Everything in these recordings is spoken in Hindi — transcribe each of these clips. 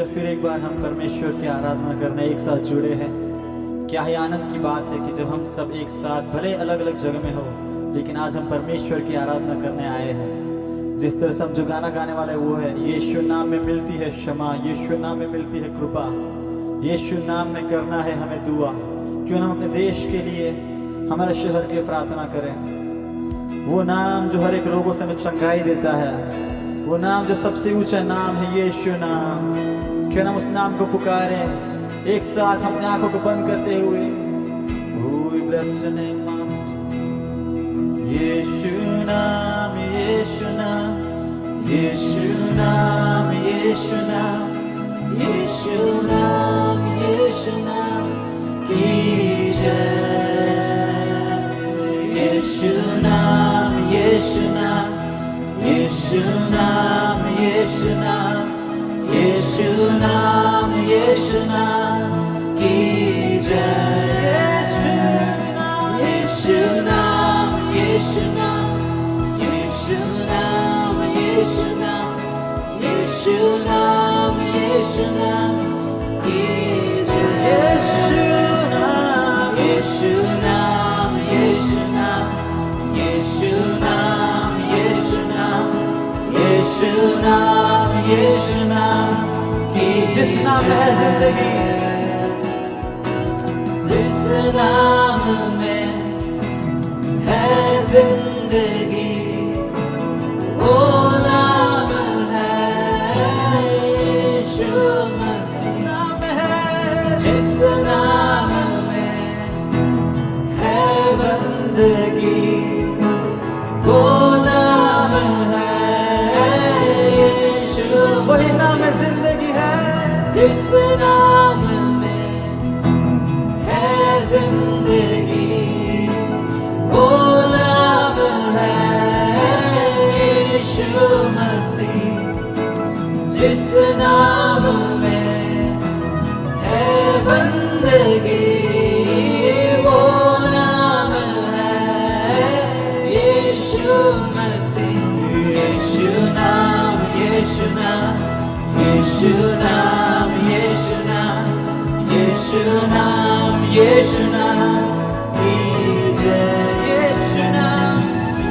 फिर एक बार हम परमेश्वर की आराधना करने एक साथ जुड़े हैं। क्या ही आनंद की बात है कि जब हम सब एक साथ भले अलग अलग जगह में हो, लेकिन आज हम परमेश्वर की आराधना करने आए हैं। जिस तरह से हम जो गाना गाने वाले वो है, यीशु नाम में मिलती है क्षमा, यीशु नाम में मिलती है कृपा, यीशु नाम में करना है हमें दुआ। क्यों हम अपने देश के लिए, हमारे शहर के लिए प्रार्थना करें। वो नाम जो हर एक रोगों से हमें चंगाई देता है, वो नाम जो सबसे ऊंचा नाम है, यीशु नाम। क्यों हम उस नाम को पुकारें एक साथ अपने आंखों को बंद करते हुए। We bless your name, Master. यीशु नाम, यीशु नाम, यीशु नाम, यीशु नाम, यीशु नाम, यीशु नाम की जय। यीशु नाम, यीशु नाम, यीशु नाम, यीशु नाम, यीशु नाम, यीशु नाम की जय। यीशु नाम, यीशु नाम, यीशु नाम, यीशु नाम, यीशु नाम, यीशु नाम की जय। यीशु नाम, यीशु नाम, यीशु नाम, यीशु नाम, यीशु नाम, यीशु नाम की जिस नाम में है जिंदगी, जिस नाम में है जिंदगी, वो नाम है यीशु मसीह। नाम है जिस नाम में है जिंदगी, वो नाम है यीशु। वही नाम है जिंदगी है, जिस नाम में है जिंदगी, वो नाम है यीशु मसीह। जिस नाम में है बंदगी, वो नाम है यीशु मसीह। यीशु नाम, यीशु नाम, यीशु नाम, यीशु नाम, यीशु नाम, यीशु नाम की जय। यीशु नाम,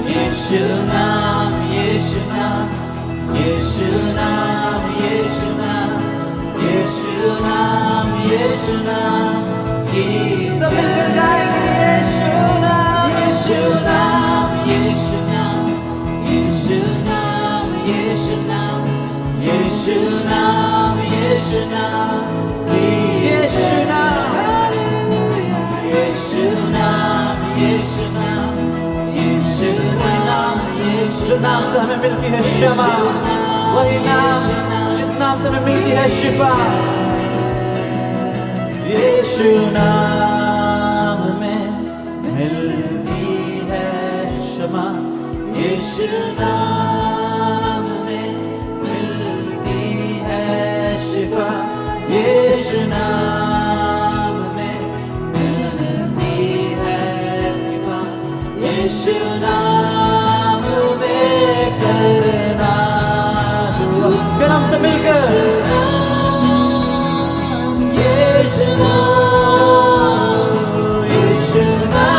यीशु नाम, यीशु नाम, यीशु नाम, यीशु नाम, यीशु नाम, यीशु नाम की जय। यीशु नाम, यीशु नाम, यीशु नाम, यीशु नाम, यीशु नाम, यीशु नाम, यीशु नाम की यीशु नाम, यीशु नाम, यीशु नाम, यीशु नाम, यीशु नाम से हमें मिलती है क्षमा, वही नाम जिस नाम से हमें मिलती है शिफा। यीशु नाम में मिलती है क्षमा, यीशु नाम में मिलती है शिफा। यीशु नाम में मिलती है कृपा, यीशु नाम में करना दुआ। फिर हमसे मिलकर यीशु नाम, यीशु नाम,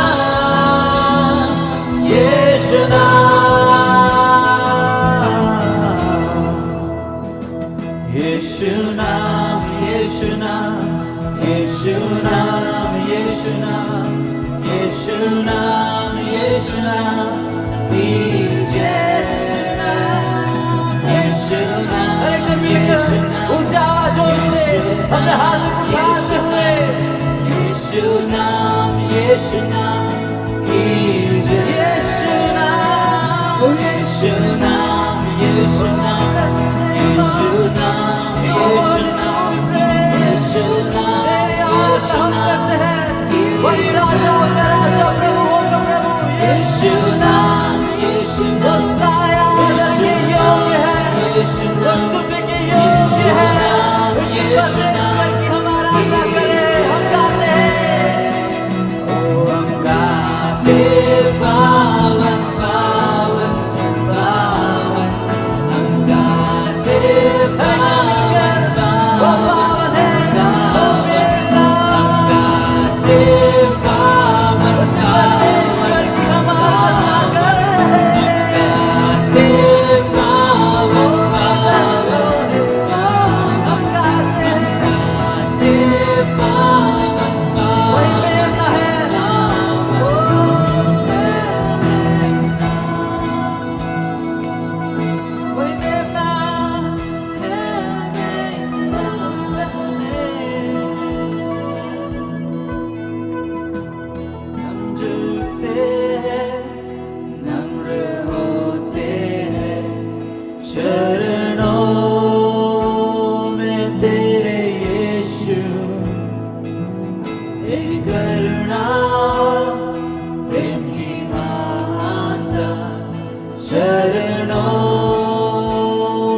यीशु नाम, यीशु नाम, यीशु नाम, यीशु नाम, यीशु नाम, यीशु नाम, यीशु नाम की जय। यीशु नाम, अरे जब मिलकर ऊंचा आवाज़ों से अपने हाथ उठाते हुए, यीशु नाम, यीशु नाम की जय। यीशु नाम, यीशु नाम, यीशु नाम, यीशु नाम, यीशु नाम, यीशु नाम, यीशु नाम की वही राजा का राजा, प्रभु का प्रभु। यीशु नाम, यीशु नाम, वो सारे आदर के योग्य है, वो स्तुति के योग्य है। परमेश्वर की हम आराधना करें, हम गाते हैं, ओ हम गाते पावन पावन पावन, हम गाते पावन पावन। चरणों में तेरे यीशु, तेरी करुणा प्रेम की महानता, चरणों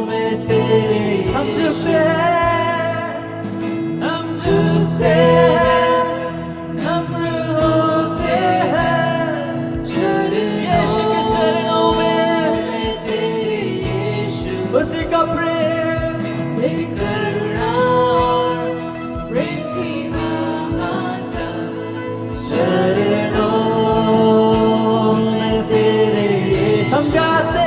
में तेरे हम झुकते हैं, हम झुकते हैं, नम्र होते हैं, यीशु के चरणों में तेरे यीशु, उसी का प्रेम, तेरी करुणा प्रेम की महानता, चरणों में तेरे यीशु, हम गाते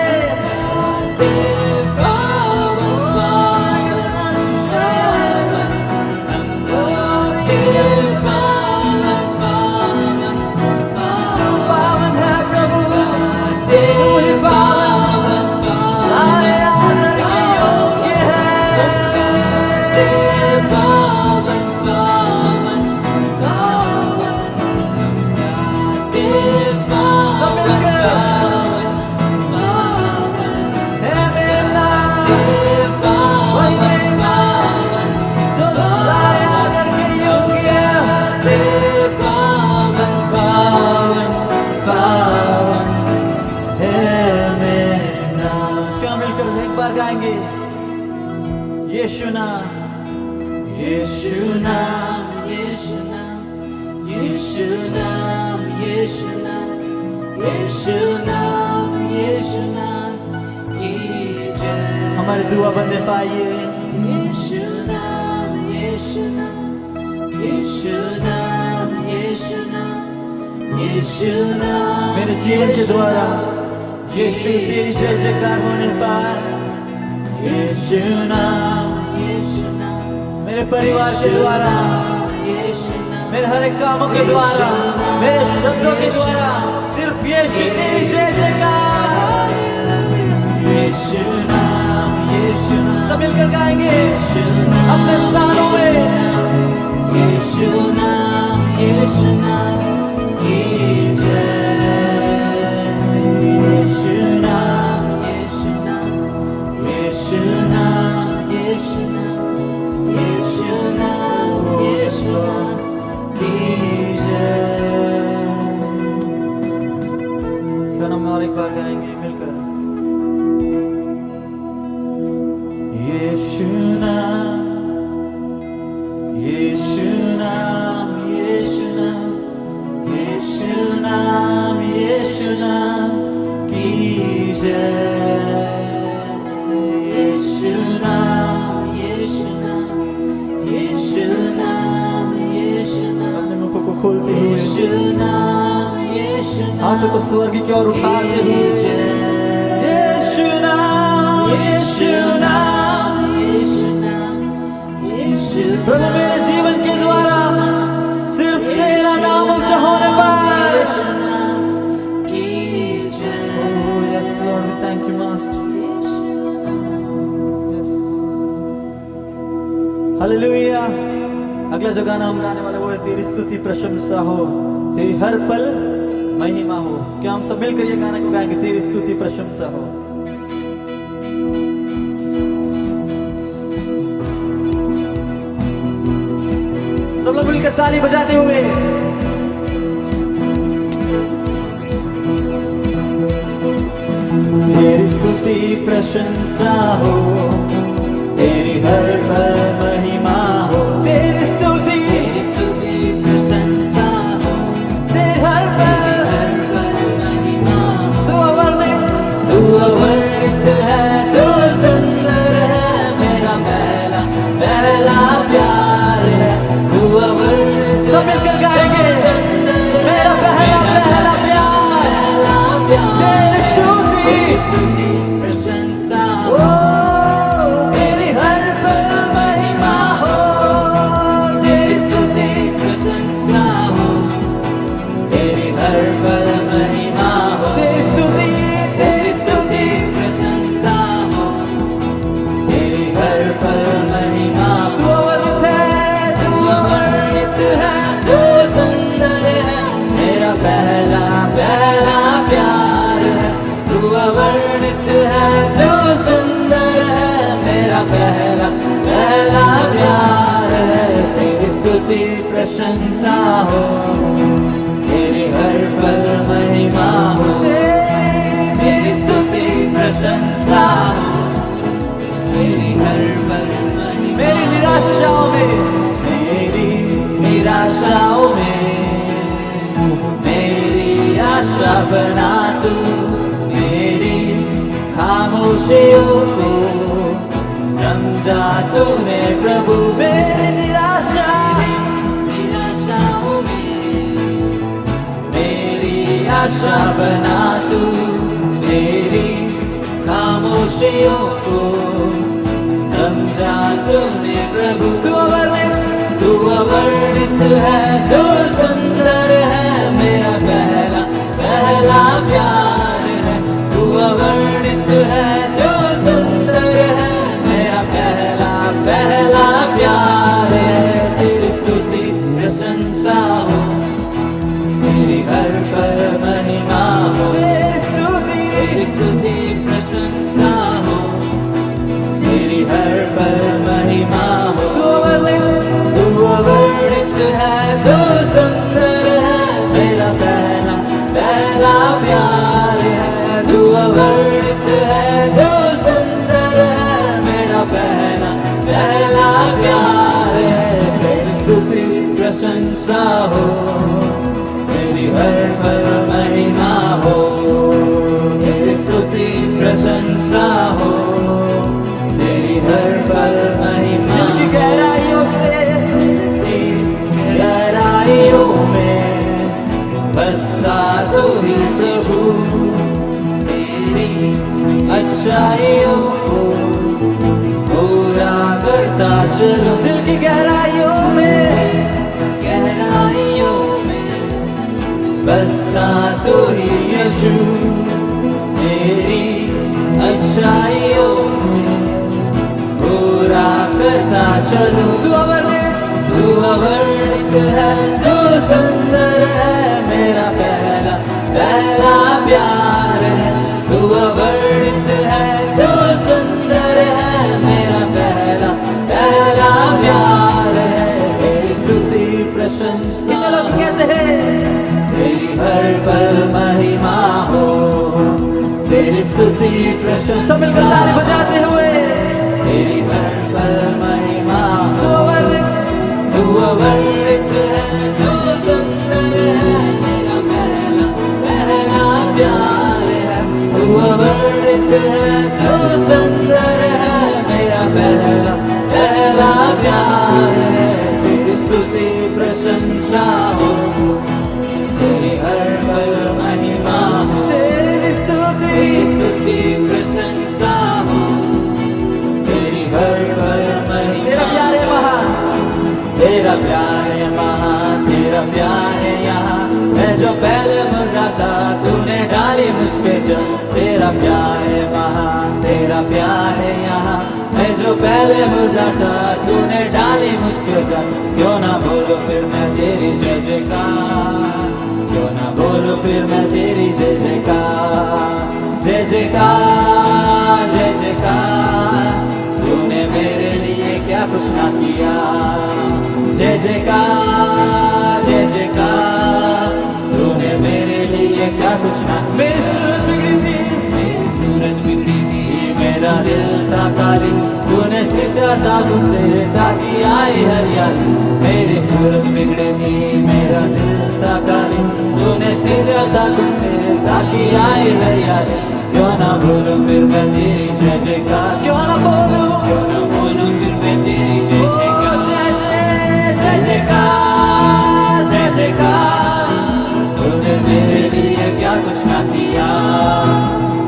गाएंगे यीशु नाम, यीशु नाम, यीशु नाम, यीशु नाम, यीशु नाम, यीशु नाम, यीशु नाम की जय। हमारी दुआ बनने पाइए। यीशु नाम, यीशु नाम, यीशु नाम, यीशु नाम, यीशु नाम, मेरे जीवन के द्वारा यीशु तेरी जय जयकार होने पाए। यीशु नाम, यीशु नाम, मेरे परिवार के द्वारा, मेरे हर एक कामों के द्वारा, मेरे शब्दों के द्वारा सिर्फ यीशु तेरी जय जयकार। यीशु नाम, यीशु नाम, सब मिलकर गाएंगे अपने स्थानों में। यीशु नाम, यीशु नाम की जय। यीशु नाम, यीशु नाम, यीशु नाम, यीशु नाम, यीशु नाम, यीशु नाम की जय। फिर हम और एक बार गाएंगे मिलकर। यीशु नाम, यीशु नाम, यीशु नाम, यीशु नाम, यीशु नाम की जय। यीशु नाम, यीशु नाम, यीशु नाम, यीशु नाम, अपने मुखों को खोलते हुए यीशु नाम, यीशु नाम, हाथों को स्वर्ग की ओर उठाते हुए यीशु नाम, यीशु नाम, यीशु नाम, यीशु। प्रभु मेरे जीवन के द्वारा सिर्फ तेरा नाम ऊंचा होने पाए। यीशु नाम की जय। Oh yes Lord, we thank you Master. Yes. Hallelujah. अगला जो गाना हम गाने वाले वो है तेरी स्तुति प्रशंसा हो, तेरी हर पल महिमा हो। क्या हम सब मिलकर ये गाने को गाएंगे? तेरी स्तुति प्रशंसा हो। सब लोग मिलकर ताली बजाते हुए तेरी स्तुति प्रशंसा हो, तेरी हर पल महिमा हो। तेरी स्तुति प्रशंसा हो, तेरी हर पल महिमा हो। तू अवर्णित है, तू सुंदर है, मेरा पहला पहला प्यार है। तू अवर्णित, सब मिलकर गाएंगे मेरा पहला पहला प्यार। तेरी स्तुति प्रशंसा हो, तेरी हर पल महिमा हो। तेरी स्तुति प्रशंसा हो, तेरी हर पल महिमा हो। तेरी स्तुति प्रशंसा हो, तेरी हर पल महिमा। तू अवर्णित है, तू अवर्णित है, तू सुंदर है, मेरा पहला पहला प्यार है। प्रशंसा हो, तेरी हर पल महिमा हो, तेरी स्तुति प्रशंसा हो, तेरी हर पल महिमा। मेरी निराशाओं में मेरी आशा बना तू, मेरी खामोशियों को समझा तूने प्रभु। मेरी निराशाओं में मेरी आशा बना तू, मेरी खामोशियों को समझा तूने प्रभु। तू अवर्णित है, तू सुंदर है, मेरा पहला पहला प्यार है। तू अवर्णित है, तू सुंदर है, मेरा पहला पहला प्यार है। तेरी स्तुति प्रशंसा हो, तेरी हर पल महिमा हो, तेरी स्तुति प्रशंसा हो, तेरी हर पल महिमा हो। तू अवर्णित है, तू सुंदर है, मेरा पहला पहला प्यार है। तू अवर्णित है, तू सुंदर है, मेरा पहला पहला प्यार है। तेरी स्तुति प्रशंसा हो, तेरी हर पल महिमा हो, तेरी स्तुति प्रशंसा हो, तेरी हर पल महिमा। दिल की गहराइयों में बसता तू ही प्रभु, तेरी अच्छाइयों को पूरा करता चलो। दिल की गहराइयों में बसता तू ही यीशु, तेरी अच्छाइयों को पूरा करता चलो। तू अवर्णित है, तू सुंदर है, मेरा पहला पहला प्यार है। तू अवर्णित है, तू सुंदर है, मेरा पहला पहला प्यार है। तेरी स्तुति प्रशंसा कहते हैं, तेरी हर पल महिमा हो, तेरी स्तुति प्रशंसा। मिलकर ताली बजाते हुए, तेरी हर पल महिमा हो। तू अवर्णित है, तू सुंदर है, मेरा पहला पहला प्यार है। तू अवर्णित है, तू सुंदर है, मेरा पहला पहला प्यार है। तेरी स्तुति प्रशंसा हो, तेरी हर पल महिमा हो, तेरी स्तुति प्रशंसा हो, तेरी हर पल महिमा। तेरा प्यार है महान, तेरा प्यार है यहाँ। मैं जो पहले मुर्दा था, तूने डाली मुझ पे जल। तेरा प्यार है महान, तेरा प्यार है यहाँ। मैं जो पहले मुर्दा था, तूने डाली मुझ पे जल। क्यों ना बोलो फिर मैं तेरी जय जयकार, क्यों ना बोलो फिर मैं तेरी जय जयकार। जय जयकार, जय जयकार, तूने मेरे लिए क्या कुछ ना किया। जय जयकार, जय जयकार, तूने मेरे लिए क्या कुछ ना। मेरी सूरत बिगड़ी थी, मेरा दिल था काली, तूने सिंचा था मुझसे ताकि आई हरियाली। मेरी सूरत बिगड़ी थी, मेरा दिल था काली, तूने सिंचा था मुझसे ताकि आई हरियाली। क्यों ना बोलूं फिर मैं तेरी जय जयकार, क्यों ना बोलूं फिर मैं तेरी जय जयकार। जय जयकार, जय जयकार, तूने मेरे लिए क्या कुछ ना किया।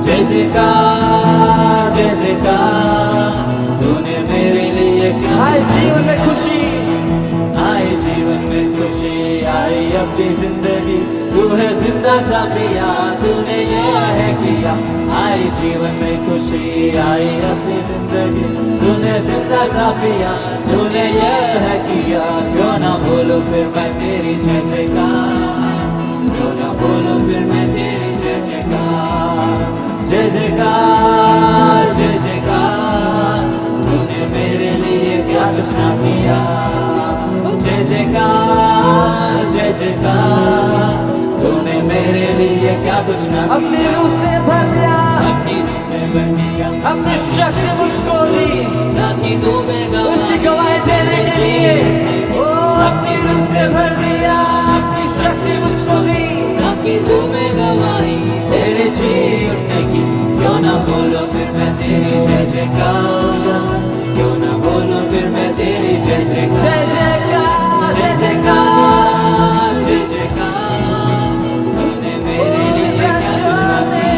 जय जयकार, जय जयकार, तूने मेरे लिए क्या। आए जीवन में खुशी, आए जीवन में खुशी, आई अपनी जिंदगी। तू है जिंदा सा पिया, तूने ये है किया। आई जीवन में खुशी, आई अपनी जिंदगी। तूने जिंदा सा पिया, तूने ये है किया। क्यों ना बोलो फिर मैं तेरी जय जयकार, क्यों ना बोलो फिर मैं तेरी जय जयकार। जय जयकार, जय जयकार, तूने मेरे लिए क्या कुछ ना किया। जय जयकार, अपनी रूह से भर दिया, अपनी रूह से भर दिया, अपनी शक्ति मुझको दी, ताकि तुम्हें उसकी गवाही देने के लिए। ओ अपनी रूह से भर दिया, अपनी शक्ति मुझको दी, ताकि तुम्हें गवाही तेरे जी उठने की। क्यों ना बोलो फिर मैं तेरी जय जयकार, क्यों ना बोलो फिर मैं तेरी जय जयकार, जय जयकार, जय जयकार, जय जयकार। तूने मेरे लिए क्या कुछ ना किया,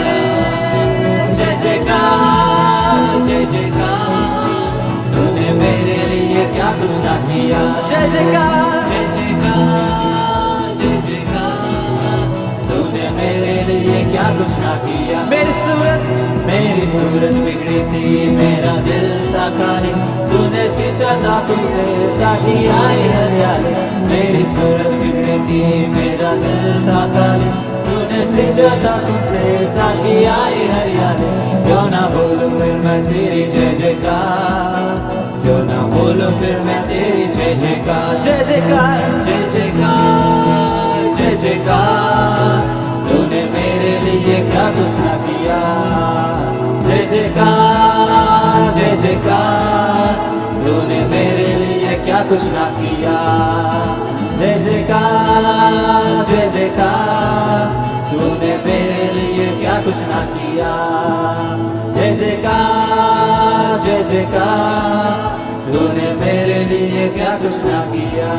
जय जयकार, जय जयकार। तूने मेरे लिए क्या कुछ ना किया, जय जयकार, जय जयकार, जय जयकार। तूने मेरे लिए क्या कुछ ना किया। मेरी सूरत बिगड़ी थी, मेरा दिल था खाली, तूने सींचा था तुमसे ताकि आई हरियाली। मेरी सूरत बिगड़ी थी, मेरा दिल था खाली, तूने सींचा था तुमसे ताकि आई हरियाली। क्यों ना बोलूं फिर मैं तेरी जय जयकार, क्यों ना बोलूं फिर मैं तेरी जय जयकार, जय जयकार, जय जयकार, जय जयकार। तूने मेरे लिए क्या कुछ ना किया, जय जयकार, जय जयकार। तूने मेरे लिए क्या कुछ ना किया, जय जयकार, जय जयकार। तूने मेरे लिए क्या कुछ ना किया, जय जयकार, जय जयकार। तूने मेरे लिए क्या कुछ ना किया,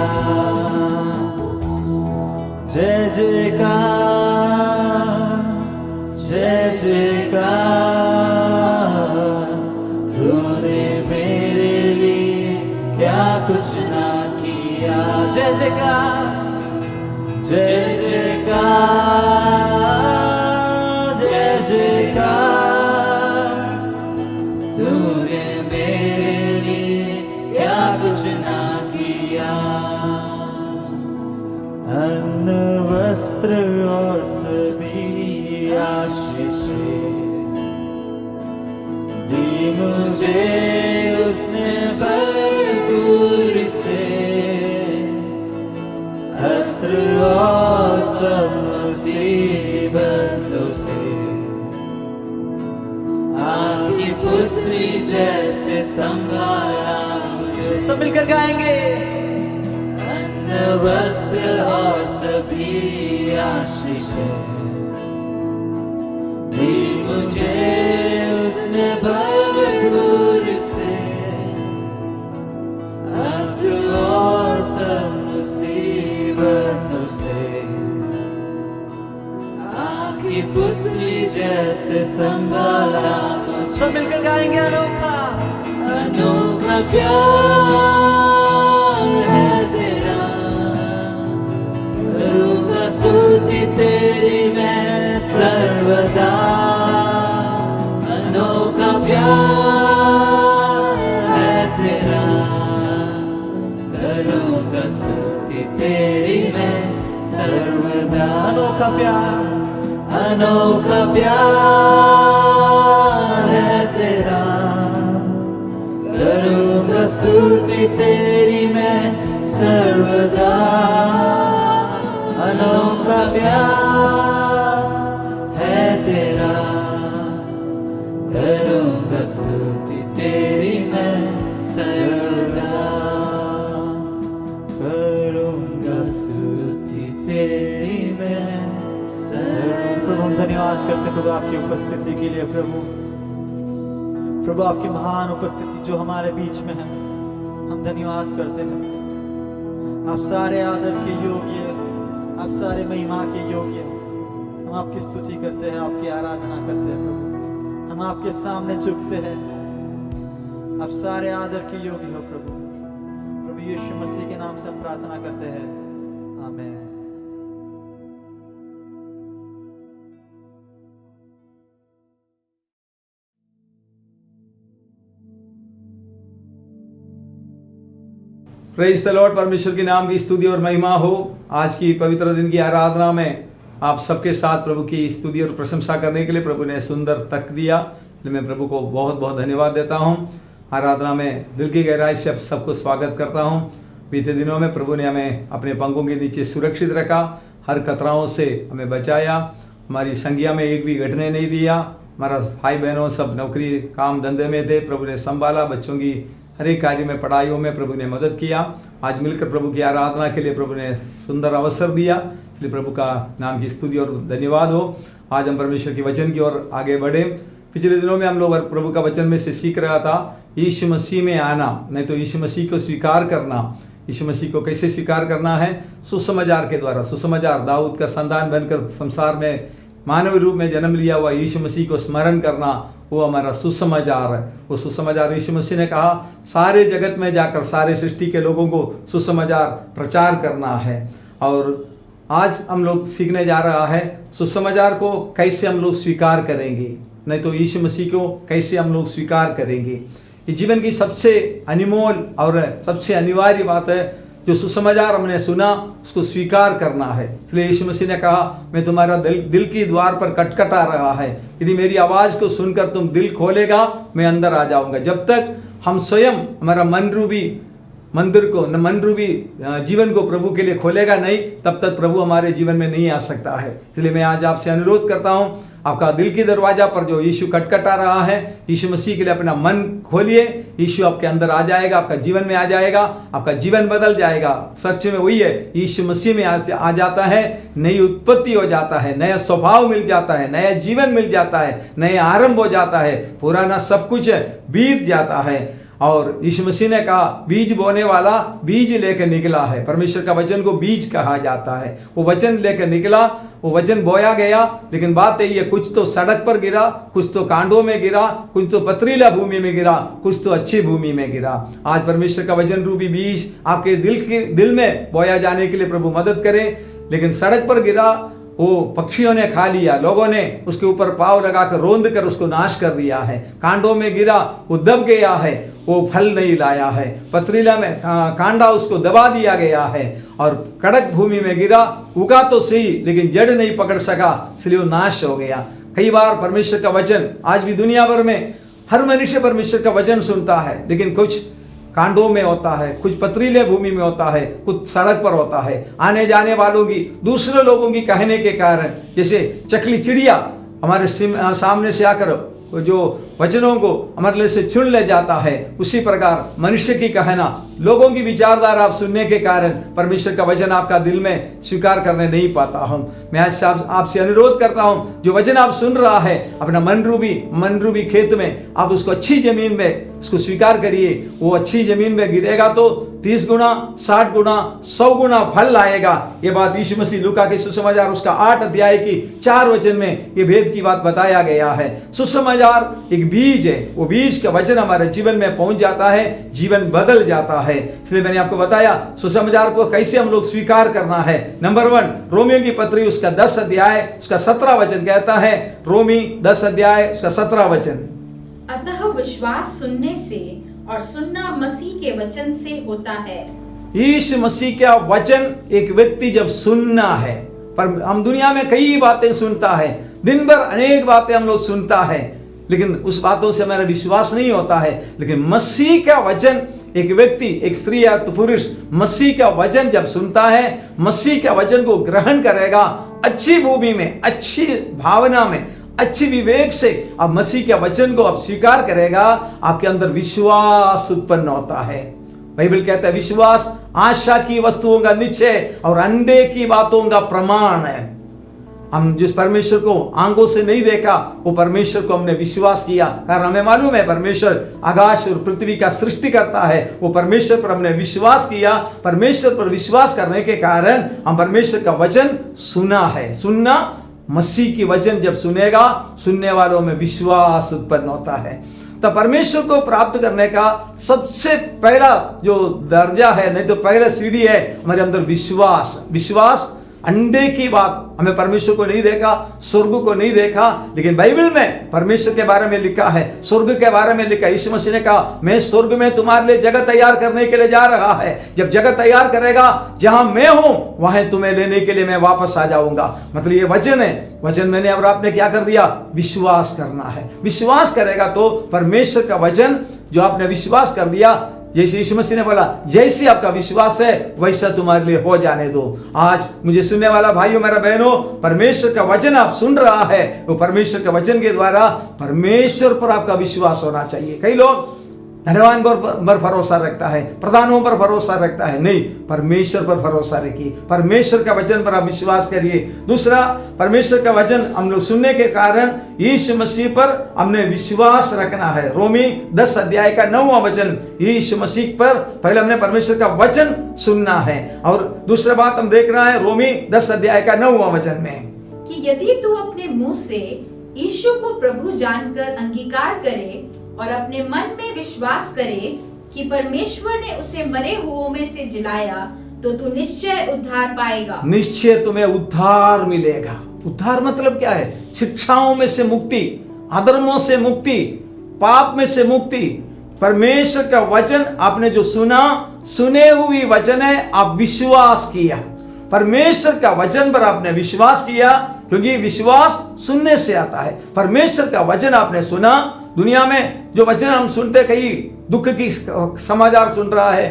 जय जयकार, जय जयकार। तूने मेरे लिए क्या कुछ ना किया, जय जयकार, जय जयकार, जय जयकार। तूने मेरे लिए क्या कुछ ना किया। अन्न वस्त्र और सभी आशीषें दी मुझे उसने भरपूर से, खत्र और सब मुसीबतों से आपकी पुत्री जैसे संभाला मुझे। सब मिलकर गाएंगे। अन्न वस्त्र और सभी आशीषें दी मुझे उसने भरपूर से, खत्र और सब मुसीबतों से आपकी पुत्री जैसे संभाला मुझे। सब मिलकर गाएंगे। अनोखा अनोखा प्यार है तेरा, करूँगा स्तुति तेरी मैं सर्वदा। अनोखा प्यार है तेरा, करूँगा स्तुति तेरी मैं सर्वदा। अनोखा प्यार, अनोखा प्यार है तेरा, करूँगा स्तुति तेरी मैं सर्वदा। अनोखा प्यार है तेरा, करूँगा स्तुति तेरी मैं सर्वदा। करूँगा स्तुति तेरी मैं सर्वदा। प्रभु हम धन्यवाद करते प्रभु आपकी उपस्थिति के लिए। प्रभु आपकी महान उपस्थिति जो हमारे बीच में है, हम धन्यवाद करते हैं। आप सारे आदर के योग्य, आप सारे महिमा के योग्य। हम आपकी स्तुति करते हैं, आपकी आराधना करते हैं प्रभु। हम आपके सामने झुकते हैं। आप सारे आदर के योग्य हो प्रभु। प्रभु यीशु मसीह के नाम से हम प्रार्थना करते हैं, आमीन। Praise the Lord. परमेश्वर के नाम की स्तुति और महिमा हो। आज की पवित्र दिन की आराधना में आप सबके साथ प्रभु की स्तुति और प्रशंसा करने के लिए प्रभु ने सुंदर तक दिया। तो मैं प्रभु को बहुत बहुत धन्यवाद देता हूं। आराधना में दिल की गहराई से आप सबको स्वागत करता हूं। बीते दिनों में प्रभु ने हमें अपने पंखों के नीचे सुरक्षित रखा, हर खतराओं से हमें बचाया हमारी संज्ञा में एक भी घटने नहीं दिया। हमारा भाई बहनों सब नौकरी काम धंधे में थे, प्रभु ने संभाला। बच्चों की हर एक कार्य में, पढ़ाइयों में प्रभु ने मदद किया। आज मिलकर प्रभु की आराधना के लिए प्रभु ने सुंदर अवसर दिया, इसलिए प्रभु का नाम की स्तुति और धन्यवाद हो। आज हम परमेश्वर के वचन की ओर आगे बढ़े। पिछले दिनों में हम लोग प्रभु का वचन में से सीख रहा था यीशु मसीह में आना, नहीं तो यीशु मसीह को स्वीकार करना। यीशु मसीह को कैसे स्वीकार करना है? सुसमाचार के द्वारा। सुसमाचार, दाऊद का संतान बनकर संसार में मानव रूप में जन्म लिया हुआ यीशु मसीह को स्मरण करना, वो हमारा सुसमाचार है। वो सुसमाचार यीशु मसीह ने कहा सारे जगत में जाकर सारे सृष्टि के लोगों को सुसमाचार प्रचार करना है। और आज हम लोग सीखने जा रहा है सुसमाचार को कैसे हम लोग स्वीकार करेंगे, नहीं तो यीशु मसीह को कैसे हम लोग स्वीकार करेंगे। ये जीवन की सबसे अनमोल और सबसे अनिवार्य बात है। जो सुसमाचार हमने सुना उसको स्वीकार करना है। इसलिए यीशु मसीह ने कहा मैं तुम्हारा दिल की द्वार पर खटखटा रहा है, यदि मेरी आवाज़ को सुनकर तुम दिल खोलेगा मैं अंदर आ जाऊंगा। जब तक हम स्वयं हमारा मन रूपी मंदिर को, मन रूपी जीवन को प्रभु के लिए खोलेगा नहीं, तब तक प्रभु हमारे जीवन में नहीं आ सकता है। इसलिए मैं आज आपसे अनुरोध करता हूँ, आपका दिल की दरवाजा पर जो यीशु खटखटा रहा है, यीशु मसीह के लिए अपना मन खोलिए। यीशु आपके अंदर आ जाएगा, आपका जीवन में आ जाएगा, आपका जीवन बदल जाएगा। सच में वही है, यीशु मसीह में आ जाता है, नई उत्पत्ति हो जाता है, नया स्वभाव मिल जाता है, नया जीवन मिल जाता है, नया आरंभ हो जाता है, पुराना सब कुछ बीत जाता है। और यीशु मसीह ने कहा बीज बोने वाला बीज लेकर निकला है। परमेश्वर का वचन को बीज कहा जाता है। वो वचन लेकर निकला, वो वचन बोया गया, लेकिन बात यही है कुछ तो सड़क पर गिरा, कुछ तो कांडों में गिरा, कुछ तो पथरीला भूमि में गिरा, कुछ तो अच्छी भूमि में गिरा। आज परमेश्वर का वचन रूपी बीज आपके दिल में बोया जाने के लिए प्रभु मदद करे। लेकिन सड़क पर गिरा, वो पक्षियों ने खा लिया, लोगों ने उसके ऊपर पाव लगाकर रोंद कर उसको नाश कर दिया है। कांडों में गिरा, वो दब गया है, वो फल नहीं लाया है। पथरीला में कांडा उसको दबा दिया गया है। और कड़क भूमि में गिरा, उगा तो सही लेकिन जड़ नहीं पकड़ सका, इसलिए वो नाश हो गया। कई बार परमेश्वर का वचन, आज भी दुनिया भर में हर मनुष्य परमेश्वर का वचन सुनता है, लेकिन कुछ कांडों में होता है, कुछ पथरीले भूमि में होता है, कुछ सड़क पर होता है। आने जाने वालों की, दूसरे लोगों की कहने के कारण, जैसे चकली चिड़िया हमारे सामने से आकर जो वचनों को हमारे लिए से चुन ले जाता है, उसी प्रकार मनुष्य की कहना, लोगों की विचारधारा आप सुनने के कारण परमेश्वर का वचन आपका दिल में स्वीकार करने नहीं पाता हूँ। मैं आज आपसे अनुरोध करता हूँ, जो वचन आप सुन रहा है अपना मन रूपी खेत में, आप उसको अच्छी जमीन में उसको स्वीकार करिए। वो अच्छी जमीन में गिरेगा तो 30 गुना, 60 गुना, 100 गुना फल लाएगा। ये बात यीशु मसीह लूका के सुसमाचार उसका 8 अध्याय की 4 वचन में ये भेद की बात बताया गया है। सुसमाचार एक बीज है, वो बीज का वचन हमारे जीवन में पहुंच जाता है, जीवन बदल जाता है। इसलिए मैंने आपको बताया सुसमाचार को कैसे हम लोग स्वीकार करना है। नंबर 1, रोमियो की पत्री उसका 10 अध्याय उसका 17 वचन कहता है। रोमी 10 अध्याय उसका 17 वचन, अतः विश्वास सुनने से और सुनना मसीह के वचन से होता है। यीशु मसीह का वचन एक व्यक्ति जब सुनना है, पर हम दुनिया में कई बातें सुनता है, दिन भर अनेक बातें हम लोग सुनता है, लेकिन उस बातों से हमारा विश्वास नहीं होता है। लेकिन मसीह का वचन, एक व्यक्ति, एक स्त्री या तो पुरुष मसीह का वचन जब सुनता है, मसीह का वचन को ग्रहण करेगा, अच्छी भूमि में, अच्छी भावना में, अच्छी विवेक से आप मसीह के वचन को आप स्वीकार करेगा, आपके अंदर विश्वास उत्पन्न होता है। बाइबल कहता है विश्वास आशा की वस्तुओं का निश्चय और अंडे की बातों का प्रमाण है। हम जिस परमेश्वर को आंखों से नहीं देखा, वो परमेश्वर को हमने विश्वास किया, कारण हमें मालूम है परमेश्वर आकाश और पृथ्वी का सृष्टि करता है। वो परमेश्वर पर हमने विश्वास किया। परमेश्वर पर विश्वास करने के कारण हम परमेश्वर का वचन सुना है। सुनना, मसीह की वचन जब सुनेगा, सुनने वालों में विश्वास उत्पन्न होता है। तो परमेश्वर को प्राप्त करने का सबसे पहला जो दर्जा है, नहीं तो पहला सीढ़ी है हमारे अंदर विश्वास। विश्वास अंडे की बात, हमें परमेश्वर को नहीं देखा, स्वर्ग को नहीं देखा, लेकिन बाइबल में परमेश्वर के बारे में लिखा है, स्वर्ग के बारे में लिखा है। यीशु मसीह ने कहा मैं स्वर्ग में तुम्हारे लिए जगह तैयार करने के लिए जा रहा है। जब जगह तैयार करेगा, जहां मैं हूं वहां तुम्हें लेने के लिए मैं वापस आ जाऊंगा। मतलब ये वचन है, वचन मैंने और आपने क्या कर दिया? विश्वास करना है। विश्वास करेगा तो परमेश्वर का वचन जो आपने विश्वास कर दिया, जैसे यीशु मसीह ने बोला, जैसे आपका विश्वास है वैसा तुम्हारे लिए हो जाने दो। आज मुझे सुनने वाला भाइयों मेरा बहनों, परमेश्वर का वचन आप सुन रहा है, वो परमेश्वर के वचन के द्वारा परमेश्वर पर आपका विश्वास होना चाहिए। कई लोग धनवान पर भरोसा रखता है, प्रधानों पर भरोसा रखता है, नहीं, परमेश्वर पर भरोसा रखिए, परमेश्वर का वचन पर आप विश्वास करिए। दूसरा, परमेश्वर का वचन हम लोग सुनने के कारण यीशु मसीह पर हमने विश्वास रखना है। रोमी 10 अध्याय का 9वां वचन, यीशु मसीह पर पहले हमने परमेश्वर का वचन सुनना है। और दूसरा बात हम देख रहा है रोमी 10 अध्याय का 9वां वचन में कि यदि तू अपने मुंह से यीशु को प्रभु जानकर अंगीकार करे और अपने मन में विश्वास करे कि परमेश्वर ने उसे मरे हुओं में से जिलाया, तो तू निश्चय उद्धार पाएगा। निश्चय तुम्हें उद्धार मिलेगा। उद्धार मतलब क्या है? शिक्षाओं में से मुक्ति, अधर्मों से मुक्ति, पाप में से मुक्ति। परमेश्वर का वचन आपने जो सुना, सुने हुई वचन है, आप विश्वास किया, परमेश्वर का वचन पर आपने विश्वास किया, क्योंकि विश्वास सुनने से आता है। परमेश्वर का वचन आपने सुना। दुनिया में जो वचन हम सुनते, कई दुख की समाचार सुन रहा है,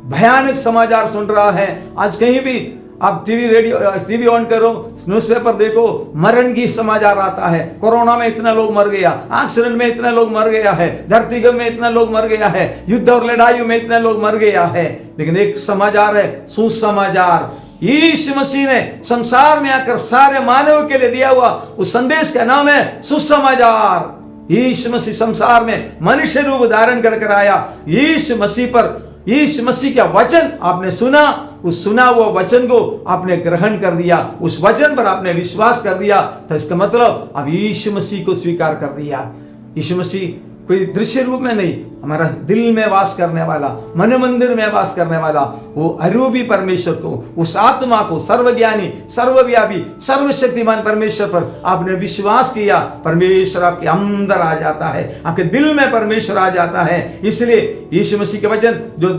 भयानक समाचार सुन रहा है। आज कहीं भी आप टीवी ऑन करो, न्यूज़पेपर देखो, मरण की समाचार आता है। कोरोना में इतना लोग मर गया, एक्सीडेंट में इतना लोग मर गया है, धरतीगम में इतना लोग मर गया है, युद्ध और लड़ाई में इतना लोग मर गया है। लेकिन एक समाचार है, सुसमाचार। यीशु मसीह ने संसार में आकर सारे मानव के लिए दिया हुआ उस संदेश का नाम है सुसमाचार। यीशु मसीह संसार में मनुष्य रूप धारण कर आया। यीशु मसीह का वचन आपने सुना, उस सुना हुआ वचन को आपने ग्रहण कर दिया, उस वचन पर आपने विश्वास कर दिया, तो इसका मतलब आप यीशु मसीह को स्वीकार कर दिया। यीशु मसीह कोई दृश्य रूप में नहीं, हमारा दिल में वास करने वाला, मन मंदिर में वास करने वाला वो अरूपी परमेश्वर को, उस आत्मा को, सर्वज्ञानी, सर्वव्यापी, सर्वशक्तिमान परमेश्वर पर आपने विश्वास किया, परमेश्वर आपके अंदर आ जाता है, आपके दिल में परमेश्वर आ जाता है। इसलिए यीशु मसीह के वचन जो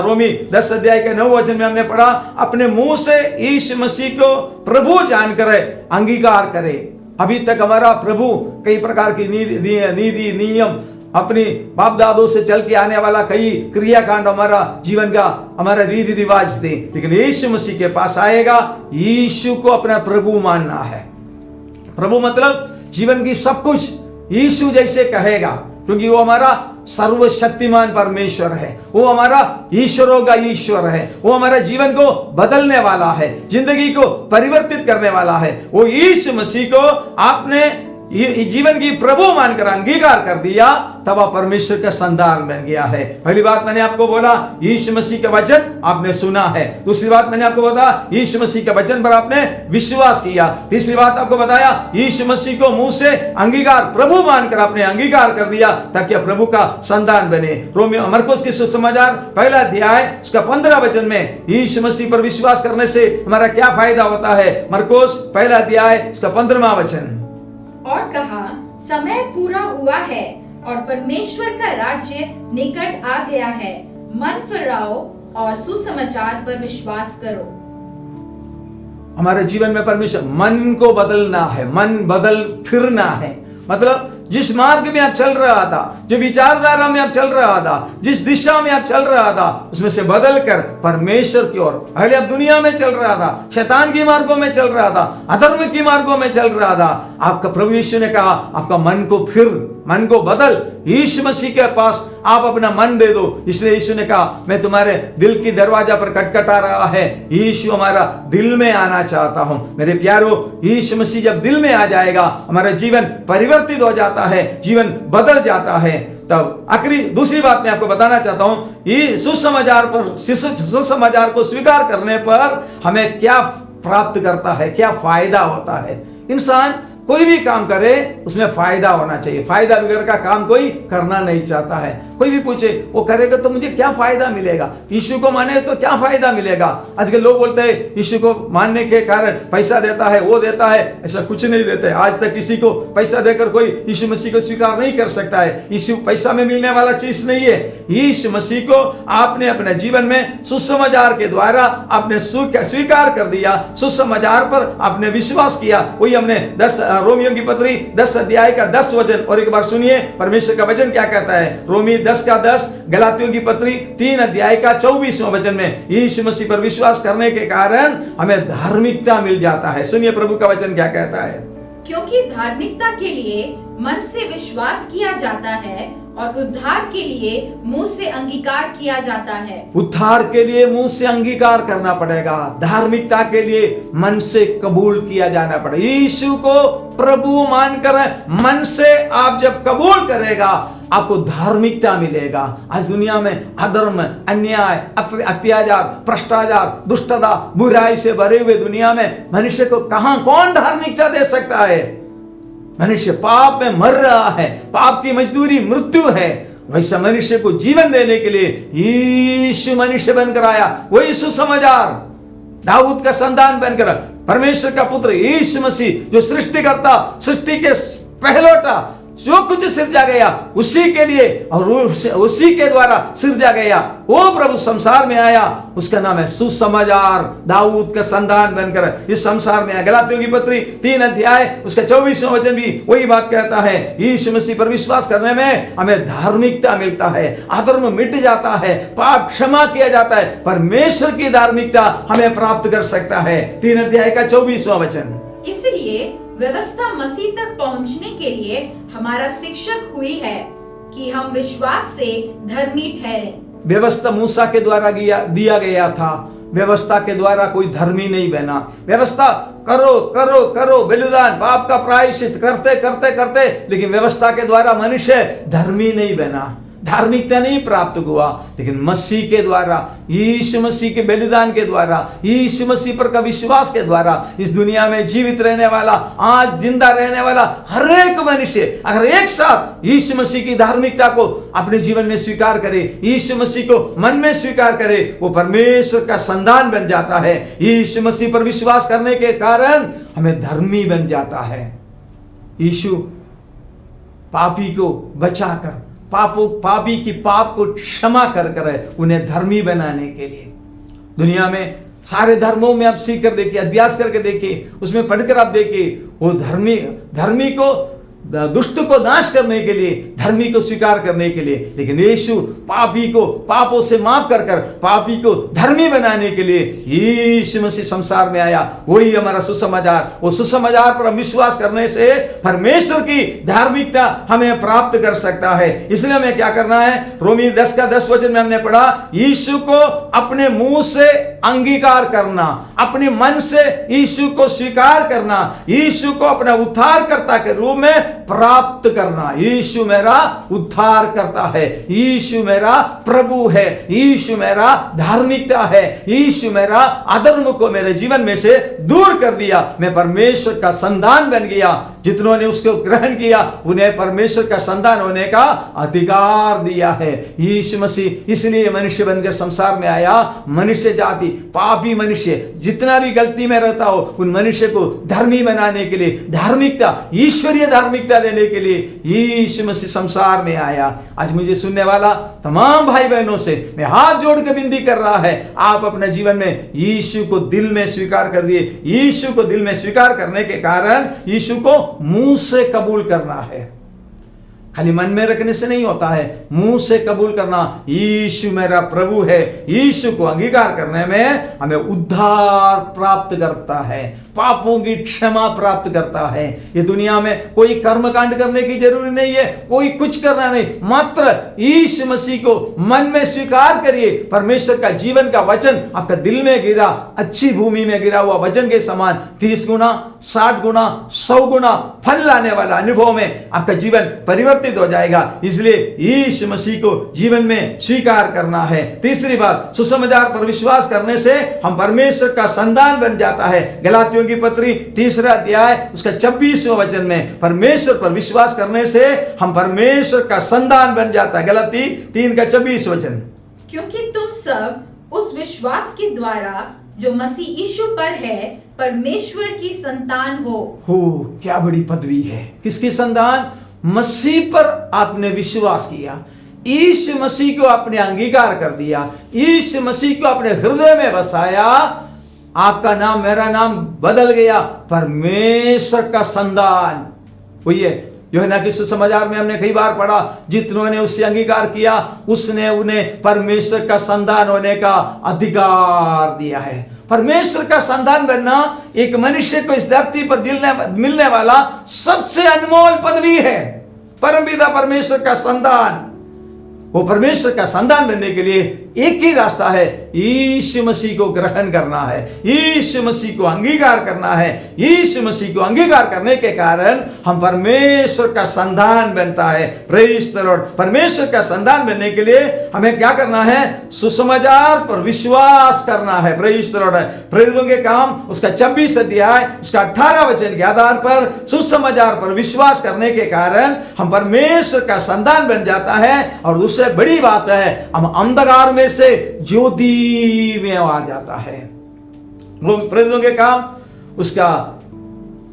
रोमी 10 अध्याय के 9 वचन में हमने पढ़ा, अपने मुंह से यीशु मसीह को प्रभु जानकर अंगीकार करे। अभी तक हमारा प्रभु कई प्रकार की नीति नियम, अपनी बाप दादों से चल के आने वाला कई क्रियाकांड हमारा जीवन का, हमारा रीति रिवाज थे। लेकिन यीशु मसीह के पास आएगा, यीशु को अपना प्रभु मानना है। प्रभु मतलब जीवन की सब कुछ यीशु जैसे कहेगा, क्योंकि वो हमारा सर्वशक्तिमान परमेश्वर है, वो हमारा ईश्वरों का ईश्वर है, वो हमारा जीवन को बदलने वाला है, जिंदगी को परिवर्तित करने वाला है। वो यीशु मसीह को आपने जीवन की प्रभु मानकर अंगीकार कर दिया, तब आप परमेश्वर का संतान बन गया है। पहली बात मैंने आपको बोला, यीशु मसीह का वचन आपने सुना है। दूसरी बात मैंने आपको बताया, यीशु मसीह के वचन पर आपने विश्वास किया। तीसरी बात आपको बताया, यीशु मसीह को मुंह से अंगीकार, प्रभु मानकर आपने अंगीकार कर दिया, ताकि आप प्रभु का संतान बने। मरकुस की सुसमाचार पहला अध्याय उसका 15 वचन में यीशु मसीह पर विश्वास करने से हमारा क्या फायदा होता है। मरकुस पहला अध्याय उसका 15वां वचन, और कहा, समय पूरा हुआ है और परमेश्वर का राज्य निकट आ गया है, मन फिराओ और सुसमाचार पर विश्वास करो। हमारे जीवन में परमेश्वर मन को बदलना है, मन बदल फिरना है। मतलब जिस मार्ग में आप चल रहा था, जो विचारधारा में आप चल रहा था, जिस दिशा में आप चल रहा था, उसमें से बदल कर परमेश्वर की ओर। पहले आप दुनिया में चल रहा था, शैतान की मार्गों में चल रहा था, अधर्म की मार्गों में चल रहा था। आपका प्रभु यीशु ने कहा, आपका मन को फिर, मन को बदल, यीशु मसीह के पास आप अपना मन दे दो। इसलिए यीशु ने कहा, मैं तुम्हारे दिल की दरवाजा पर खटखटा रहा है। यीशु हमारा दिल में आना चाहता हूं। मेरे प्यारो, यीशु मसीह जब दिल में आ जाएगा, हमारा जीवन परिवर्तित हो जाता है, जीवन बदल जाता है। तब आखिरी दूसरी बात मैं आपको बताना चाहता हूं, ये सुसमाचार को स्वीकार करने पर हमें क्या प्राप्त करता है, क्या फायदा होता है। इंसान कोई भी काम करे उसमें फायदा होना चाहिए। फायदा बगैर का काम कोई करना नहीं चाहता है। कोई भी पूछे वो करेगा तो मुझे क्या फायदा मिलेगा, यीशु को माने तो क्या फायदा मिलेगा। आजकल लोग बोलते हैं यीशु को मानने के कारण पैसा देता है, वो देता है। ऐसा कुछ नहीं देते। आज तक किसी को पैसा देकर कोई यीशु मसीह को स्वीकार नहीं कर सकता है। यीशु पैसा में मिलने वाला चीज नहीं है। यीशु मसीह को आपने अपने जीवन में सुसमाचार के द्वारा आपने स्वीकार कर दिया, सुसमाचार पर आपने विश्वास किया। वही हमने रोमियों की पत्री 10 अध्याय का 10 वचन, और एक बार सुनिए परमेश्वर का वचन क्या कहता है। रोमी 10 का 10, गलातियों की पत्री 3 अध्याय का 24वां वचन में यीशु मसीह पर विश्वास करने के कारण हमें धार्मिकता मिल जाता है। सुनिए प्रभु का वचन क्या कहता है। क्योंकि धार्मिकता के लिए मन से विश्वास किया जाता है और उद्धार के लिए मुंह से अंगीकार किया जाता है। उद्धार के लिए मुंह से अंगीकार करना पड़ेगा, धार्मिकता के लिए मन से कबूल किया जाना पड़ेगा। यीशु को प्रभु मानकर मन से आप जब कबूल करेगा आपको धार्मिकता मिलेगा। आज दुनिया में अधर्म, अन्याय, अत्याचार, भ्रष्टाचार, दुष्टता, बुराई से भरे हुए दुनिया में मनुष्य को कौन धार्मिकता दे सकता है। मनुष्य पाप में मर रहा है, पाप की मजदूरी मृत्यु है। वैसा मनुष्य को जीवन देने के लिए यीशु मनुष्य बनकर आया। वही सुसमाचार, दाऊद का संतान बनकर परमेश्वर का पुत्र यीशु मसीह, जो सृष्टिकर्ता, सृष्टि के पहलौटा, जो कुछ सिरजा गया उसी के लिए और उसी के द्वारा सिरजा गया, वो प्रभु संसार में आया। उसका नाम है सुसमाचार। दाऊद का संतान बनकर इस संसार में आया। गलातियों की पत्री 3 अध्याय उसका 24वां वचन भी वही बात कहता है। यीशु मसीह पर विश्वास करने में हमें धार्मिकता मिलता है, अधर्म मिट जाता है, पाप क्षमा किया जाता है, परमेश्वर की धार्मिकता हमें प्राप्त कर सकता है। 3 अध्याय का 24वां वचन। इसलिए व्यवस्था मसीह तक पहुंचने के लिए हमारा शिक्षक हुई है कि हम विश्वास से धर्मी ठहरे। व्यवस्था मूसा के द्वारा दिया गया था। व्यवस्था के द्वारा कोई धर्मी नहीं बना। व्यवस्था करो करो करो, बलिदान, पाप का प्रायश्चित करते करते करते, लेकिन व्यवस्था के द्वारा मनुष्य धर्मी नहीं बना, धार्मिकता नहीं प्राप्त हुआ। लेकिन मसीह के द्वारा, यीशु मसीह के बलिदान के द्वारा, यीशु मसीह पर का विश्वास के द्वारा इस दुनिया में जीवित रहने वाला, आज जिंदा रहने वाला हर एक मनुष्य अगर एक साथ यीशु मसीह की धार्मिकता को अपने जीवन में स्वीकार करे, यीशु मसीह को मन में स्वीकार करे, वो परमेश्वर का संतान बन जाता है। यीशु मसीह पर विश्वास करने के कारण हमें धर्मी बन जाता है। यीशु पापी को बचाकर, पापी की पाप को क्षमा कर उन्हें धर्मी बनाने के लिए, दुनिया में सारे धर्मों में आप सीख कर देखिए, अभ्यास करके देखिए, उसमें पढ़कर आप देखिए, वो धर्मी को, दुष्ट को नाश करने के लिए, धर्मी को स्वीकार करने के लिए। लेकिन यीशु पापी को पापों से माफ कर पापी को धर्मी बनाने के लिए यीशु मसीह संसार में आया। वही हमारा सुसमाचार। वो सुसमाचार पर हम विश्वास करने से परमेश्वर की धार्मिकता हमें प्राप्त कर सकता है। इसलिए हमें क्या करना है। रोमी 10 का 10 वचन में हमने पढ़ा, यीशु को अपने मुंह से अंगीकार करना, अपने मन से यीशु को स्वीकार करना, यीशु को अपना उद्धारकर्ता के रूप में प्राप्त करना। यीशु मेरा उद्धार करता है, यीशु मेरा प्रभु है, यीशु मेरा धार्मिकता है, यीशु मेरा अधर्म को मेरे जीवन में से दूर कर दिया। मैं परमेश्वर का संतान बन गया। जितनों ने उसको ग्रहण किया उन्हें परमेश्वर का संतान होने का अधिकार दिया है। यीशु मसीह इसलिए मनुष्य बनकर संसार में आया। मनुष्य जाति, पापी मनुष्य जितना भी गलती में रहता हो, उन मनुष्य को धर्मी बनाने के लिए, धार्मिकता, ईश्वरीय धार्मिकता देने के लिए यीशु मसीह संसार में आया। आज मुझे सुनने वाला तमाम भाई बहनों से मैं हाथ जोड़ के विनती कर रहा है, आप अपने जीवन में यीशु को दिल में स्वीकार कर दिए। यीशु को दिल में स्वीकार करने के कारण यीशु को मुंह से कबूल करना है। खाली मन में रखने से नहीं होता है, मुंह से कबूल करना। यीशु मेरा प्रभु है, यीशु को अंगीकार करने में हमें उद्धार प्राप्त करता है, पापों की क्षमा प्राप्त करता है। ये दुनिया में कोई कर्मकांड करने की जरूरी नहीं है, कोई कुछ करना नहीं, मात्र यीशु मसीह को मन में स्वीकार करिए। परमेश्वर का जीवन का वचन आपका दिल में गिरा, अच्छी भूमि में गिरा हुआ वचन के समान 30 गुना, 60 गुना, 100 गुना फल लाने वाला अनुभव में आपका जीवन परिवर्तित हो जाएगा। इसलिए यीशु मसीह को जीवन में स्वीकार करना है। तीसरी बात, सुसमाचार पर विश्वास करने से हम परमेश्वर का संतान बन जाता है। गलातियों की पत्री 3 अध्याय उसका 26वां वचन में परमेश्वर पर विश्वास करने से हम परमेश्वर का संतान बन जाता है। गलाती 3 का 26 वचन। क्योंकि तुम सब उस विश्वास के द्वारा जो मसीह यीशु पर है परमेश्वर की संतान हो। क्या बड़ी पदवी है। किसकी संतान? मसीह पर आपने विश्वास किया, यीशु मसीह को आपने अंगीकार कर दिया, यीशु मसीह को अपने हृदय में बसाया, आपका नाम, मेरा नाम बदल गया, परमेश्वर का संतान। वही है यूहन्ना के सुसमाचार में हमने कई बार पढ़ा, जितनों उससे अंगीकार किया उसने उन्हें परमेश्वर का संतान होने का अधिकार दिया है। परमेश्वर का संतान बनना एक मनुष्य को इस धरती पर मिलने वाला सबसे अनमोल पदवी है। परमपिता परमेश्वर का संतान, वो परमेश्वर का संतान बनने के लिए एक ही रास्ता है, यीशु मसीह को ग्रहण करना है, यीशु मसीह को अंगीकार करना है। यीशु मसीह को अंगीकार करने के कारण हम परमेश्वर का संतान बनता है। Praise the Lord. परमेश्वर का संतान बनने के लिए हमें क्या करना है? सुसमाचार पर विश्वास करना है। Praise the Lord. प्रेरितों के काम उसका 26 अध्याय उसका 18 वचन के आधार पर सुसमाचार पर विश्वास करने के कारण हम परमेश्वर का संतान बन जाता है। और उससे बड़ी बात है, हम अंधकार में से ज्योति में आ जाता है। प्रेरितों के काम उसका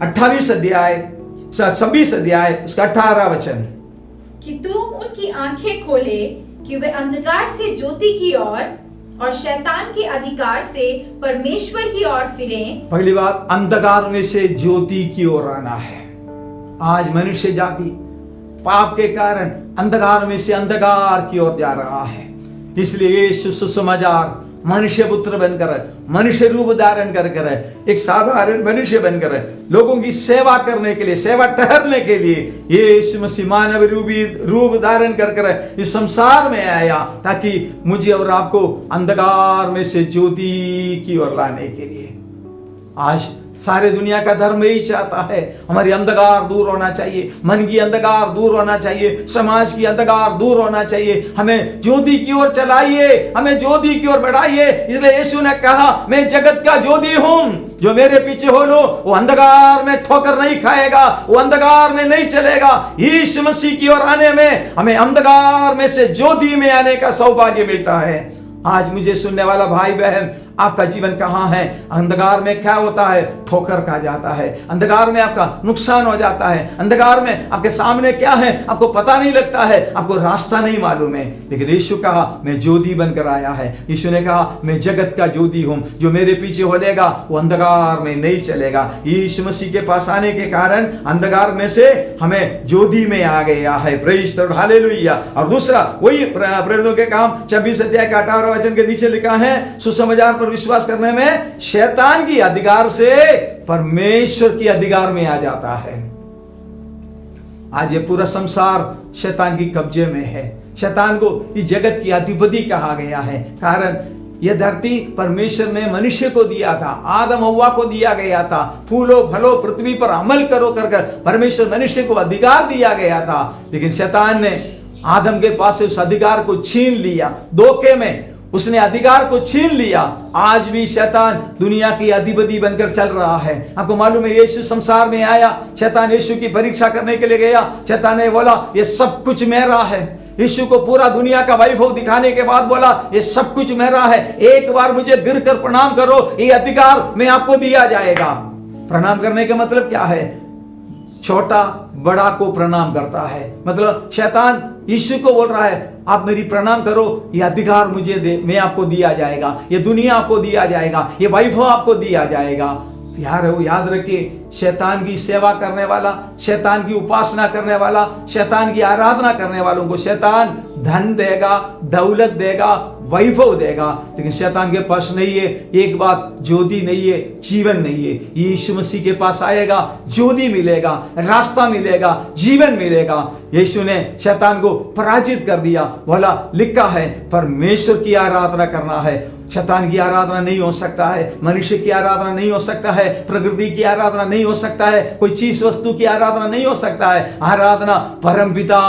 28 अध्याय 26 अध्याय उसका 18 वचन, कि तू उनकी आंखें खोले कि वे अंधकार से ज्योति की ओर और शैतान के अधिकार से परमेश्वर की ओर फिरें। पहली बात, अंधकार में से ज्योति की ओर आना है। आज मनुष्य जाति पाप के कारण अंधकार में से अंधकार की ओर जा रहा है। इसलिए यीशु सुसमाचार मनुष्य पुत्र बनकर, मनुष्य रूप धारण कर एक साधारण मनुष्य बनकर लोगों की सेवा करने के लिए, सेवा ठहरने के लिए यीशु मसीह मानव रूप धारण कर इस संसार में आया, ताकि मुझे और आपको अंधकार में से ज्योति की ओर लाने के लिए। आज सारे दुनिया का धर्म यही चाहता है, हमारी अंधकार दूर होना चाहिए, मन की अंधकार दूर होना चाहिए, समाज की अंधकार दूर होना चाहिए। हमें ज्योति की ओर चलाइए, हमें ज्योति की ओर बढ़ाइए। इसलिए यीशु ने कहा, मैं जगत का ज्योति हूं, जो मेरे पीछे हो लो वो अंधकार में ठोकर नहीं खाएगा, वो अंधकार में नहीं चलेगा। यीशु मसीह की ओर आने में हमें अंधकार में से ज्योति में आने का सौभाग्य मिलता है। आज मुझे सुनने वाला भाई बहन, आपका जीवन कहां है? अंधकार में क्या होता है? ठोकर खा जाता है, अंधकार में आपका नुकसान हो जाता है, अंधकार में आपके सामने क्या है आपको पता नहीं लगता है, आपको रास्ता नहीं मालूम है। लेकिन यीशु कहा, मैं ज्योति बनकर आया है। यीशु ने कहा, मैं जगत का ज्योति हूं, जो मेरे पीछे होलेगा वो अंधकार में नहीं चलेगा। यीशु मसीह के पास आने के कारण अंधकार में से हमें ज्योति में आ गया है। Praise the Lord, hallelujah. और दूसरा वही प्रेरितों के काम 26 अध्याय का 18 वचन के नीचे लिखा है, सुसमाचार विश्वास करने में शैतान की अधिकार से परमेश्वर की अधिकार में आ जाता है। आज ये पूरा संसार शैतान की कब्जे में है। शैतान को इस जगत की अधिपति कहा गया है, कारण यह धरती परमेश्वर ने मनुष्य को दिया था, आदम हव्वा को दिया गया था। फूलो फलो पृथ्वी पर अमल करो कर परमेश्वर मनुष्य को अधिकार दिया गया था। लेकिन शैतान ने आदम के पास से उस अधिकार को छीन लिया, धोखे में उसने अधिकार को छीन लिया। आज भी शैतान दुनिया की अधिपति बनकर चल रहा है। आपको मालूम है, यीशु संसार में आया, शैतान यीशु की परीक्षा करने के लिए गया। शैतान ने बोला, ये सब कुछ मेरा है। यीशु को पूरा दुनिया का वैभव दिखाने के बाद बोला, ये सब कुछ मेरा है, एक बार मुझे गिरकर प्रणाम करो, ये अधिकार में आपको दिया जाएगा। प्रणाम करने का मतलब क्या है? छोटा बड़ा को प्रणाम करता है। मतलब शैतान यीशु को बोल रहा है, आप मेरी प्रणाम करो, ये अधिकार मुझे दे, मैं आपको दिया जाएगा, ये दुनिया आपको दिया जाएगा, ये वैभव आपको दिया जाएगा। प्यार हो, याद रखिए, शैतान की सेवा करने वाला, शैतान की उपासना करने वाला, शैतान की आराधना करने वालों को शैतान धन देगा, दौलत देगा, वैभव देगा, लेकिन शैतान के पास नहीं है एक बात, ज्योति नहीं है, जीवन नहीं है। यीशु मसीह के पास आएगा, ज्योति मिलेगा, रास्ता मिलेगा, जीवन मिलेगा। यीशु ने शैतान को पराजित कर दिया। बोला, लिखा है परमेश्वर की आराधना करना है, शैतान की आराधना नहीं हो सकता है, मनुष्य की आराधना नहीं हो सकता है, प्रकृति की आराधना नहीं हो सकता है, कोई चीज वस्तु की आराधना नहीं हो सकता है। आराधना परम पिता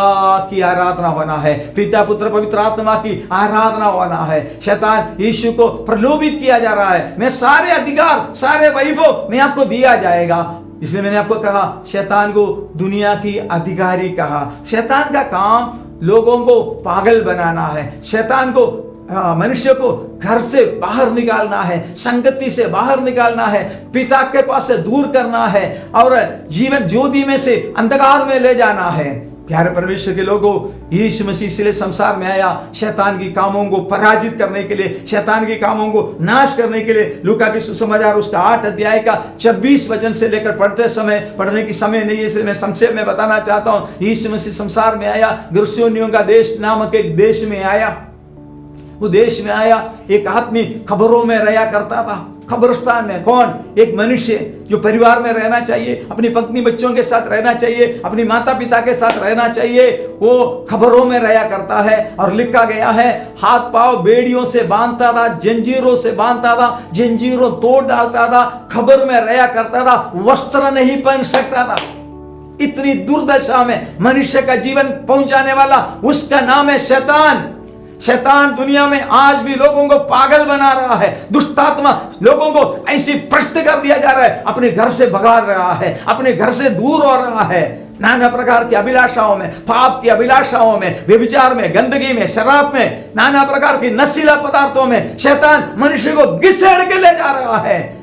की आराधना होना है, पिता पुत्र पवित्र आत्मा की आराधना होना है। शैतान यीशु को प्रलोभित किया जा रहा है, मैं सारे अधिकार, सारे वैभव में आपको दिया जाएगा। इसलिए मैंने आपको कहा, शैतान को दुनिया की अधिकारी कहा। शैतान का काम लोगों को पागल बनाना है, शैतान को मनुष्य को घर से बाहर निकालना है, संगति से बाहर निकालना है, पिता के पास से दूर करना है और जीवन ज्योति में से अंधकार में ले जाना है। प्यारे परमेश्वर के लोगों, यीशु मसीह इसलिए संसार में आया शैतान की कामों को पराजित करने के लिए, शैतान के कामों को नाश करने के लिए। लूका के सुसमाचार उसका 8 अध्याय का 26 वचन से लेकर पढ़ने की समय नहीं है, इसलिए मैं संक्षेप में बताना चाहता हूं। यीशु मसीह संसार में आया, गुरसियोनियों का देश नामक एक देश में आया। वो देश में आया, एक आदमी खबरों में रहा करता था। कब्रिस्तान में कौन? एक मनुष्य जो परिवार में रहना चाहिए, अपनी पत्नी बच्चों के साथ रहना चाहिए, अपनी माता पिता के साथ रहना चाहिए, वो खबरों में रहा करता है। और लिखा गया है, हाथ पांव बेड़ियों से बांधता था, जंजीरों से बांधता था, जंजीरों तोड़ डालता था, खबर में रहा करता था, वस्त्र नहीं पहन सकता था। इतनी दुर्दशा में मनुष्य का जीवन पहुंचाने वाला उसका नाम है शैतान। शैतान दुनिया में आज भी लोगों को पागल बना रहा है। दुष्टात्मा लोगों को ऐसी भ्रष्ट कर दिया जा रहा है, अपने घर से भगा रहा है, अपने घर से दूर हो रहा है। नाना प्रकार की अभिलाषाओं में, पाप की अभिलाषाओं में, व्यभिचार में, गंदगी में, शराब में, नाना प्रकार की नशीला पदार्थों में शैतान मनुष्य को घिसेड़ के ले जा रहा है।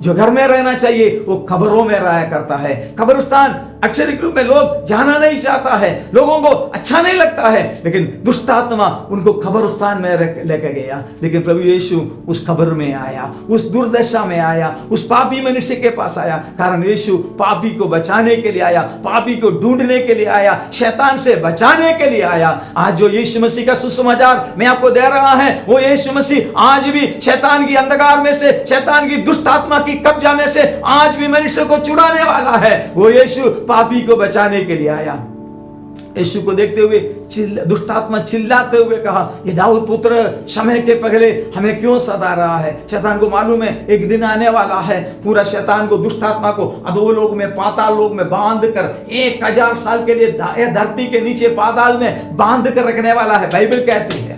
जो घर में रहना चाहिए वो खबरों में रहा करता है। कब्रिस्तान अक्षरिक रूप में लोग जाना नहीं चाहता है, लोगों को अच्छा नहीं लगता है, लेकिन दुष्टात्मा उनको कब्रिस्तान में लेके गया। लेकिन प्रभु यीशु उस खबर में आया, उस दुर्दशा में आया, उस पापी मनुष्य के पास आया। कारण यीशु पापी को बचाने के लिए आया, पापी को ढूंढने के लिए आया, शैतान से बचाने के लिए आया। आज जो यीशु मसीह का सुसमाचार मैं आपको दे रहा है, वो यीशु मसीह आज भी शैतान की अंधकार में से, शैतान की दुष्टात्मा की कब्जा में से आज भी मनुष्य को छुड़ाने वाला है। वो यीशु पापी को बचाने के लिए आया। यीशु को देखते हुए दुष्टात्मा चिल्लाते हुए कहा, ये दाऊद पुत्र समय के पहले हमें क्यों सता रहा है? शैतान को मालूम है एक दिन आने वाला है, पूरा शैतान को, दुष्टात्मा को अधोलोक में, पाताल लोक में बांध कर 1000 साल के लिए धरती के नीचे पाताल में बांध कर रखने वाला है, बाइबल कहती है।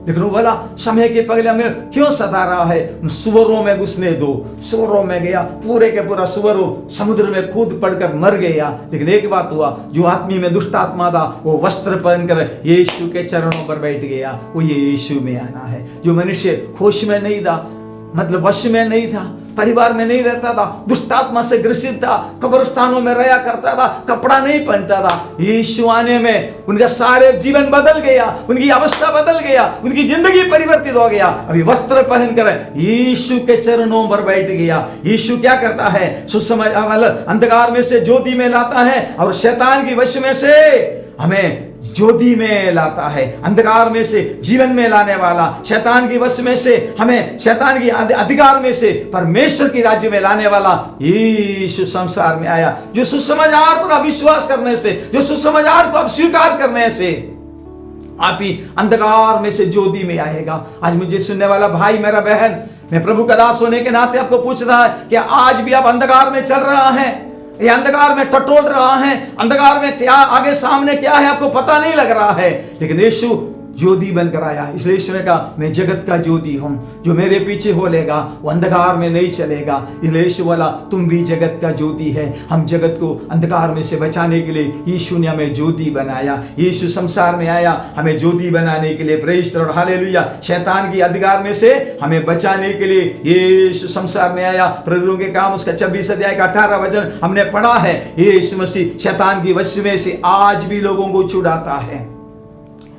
लेकिन वो बोला समय के पहले हमें क्यों सता रहा है? सुअरों में घुसने दो। सुअरों में गया, पूरे के पूरा सुअरों समुद्र में कूद पड़कर मर गया। लेकिन एक बात हुआ, जो आदमी में दुष्टात्मा था वो वस्त्र पहनकर यीशु के चरणों पर बैठ गया। वो ये यीशु में आना है। जो मनुष्य होश में नहीं था, मतलब वश में नहीं था, परिवार में नहीं रहता था, दुष्टात्मा से ग्रसित था, कब्रिस्तानों में रहा करता था, कपड़ा नहीं पहनता था, यीशु आने में उनका सारे जीवन बदल गया, उनकी अवस्था बदल गया, उनकी जिंदगी परिवर्तित हो गया। अभी वस्त्र पहनकर यीशु के चरणों पर बैठ गया। यीशु क्या करता है? सुसमाचार अंधकार में से ज्योति में लाता है और शैतान की वश में से हमें ज्योति में लाता है। अंधकार में से जीवन में लाने वाला, शैतान की वश में से हमें, शैतान की अधिकार में से परमेश्वर की राज्य में लाने वाला यीशु संसार में आया। जो सुसमाचार पर अविश्वास करने से, जो सुसमाचार को अस्वीकार करने से आप ही अंधकार में से ज्योति में आएगा। आज मुझे सुनने वाला भाई, मेरा बहन, मैं प्रभु का दास होने के नाते आपको पूछ रहा है कि आज भी आप अंधकार में चल रहा है, ये अंधकार में टटोल रहा है, अंधकार में क्या आगे सामने क्या है आपको पता नहीं लग रहा है। लेकिन यीशु ज्योति बनकर आया। इसलिए यीशु ने कहा, मैं जगत का ज्योति हूं, जो मेरे पीछे हो लेगा वो अंधकार में नहीं चलेगा। इसलिए यीशु बोला, तुम भी जगत का ज्योति है। हम जगत को अंधकार में से बचाने के लिए यीशु ने हमें ज्योति बनाया। यीशु संसार में आया हमें ज्योति बनाने के लिए। Praise the Lord, hallelujah. शैतान की अधिकार में से हमें बचाने के लिए यीशु संसार में आया। प्रेरितों के काम उसका 26 अध्याय का 18 वचन हमने पढ़ा है। यीशु मसीह शैतान की वश में से आज भी लोगों को छुड़ाता है।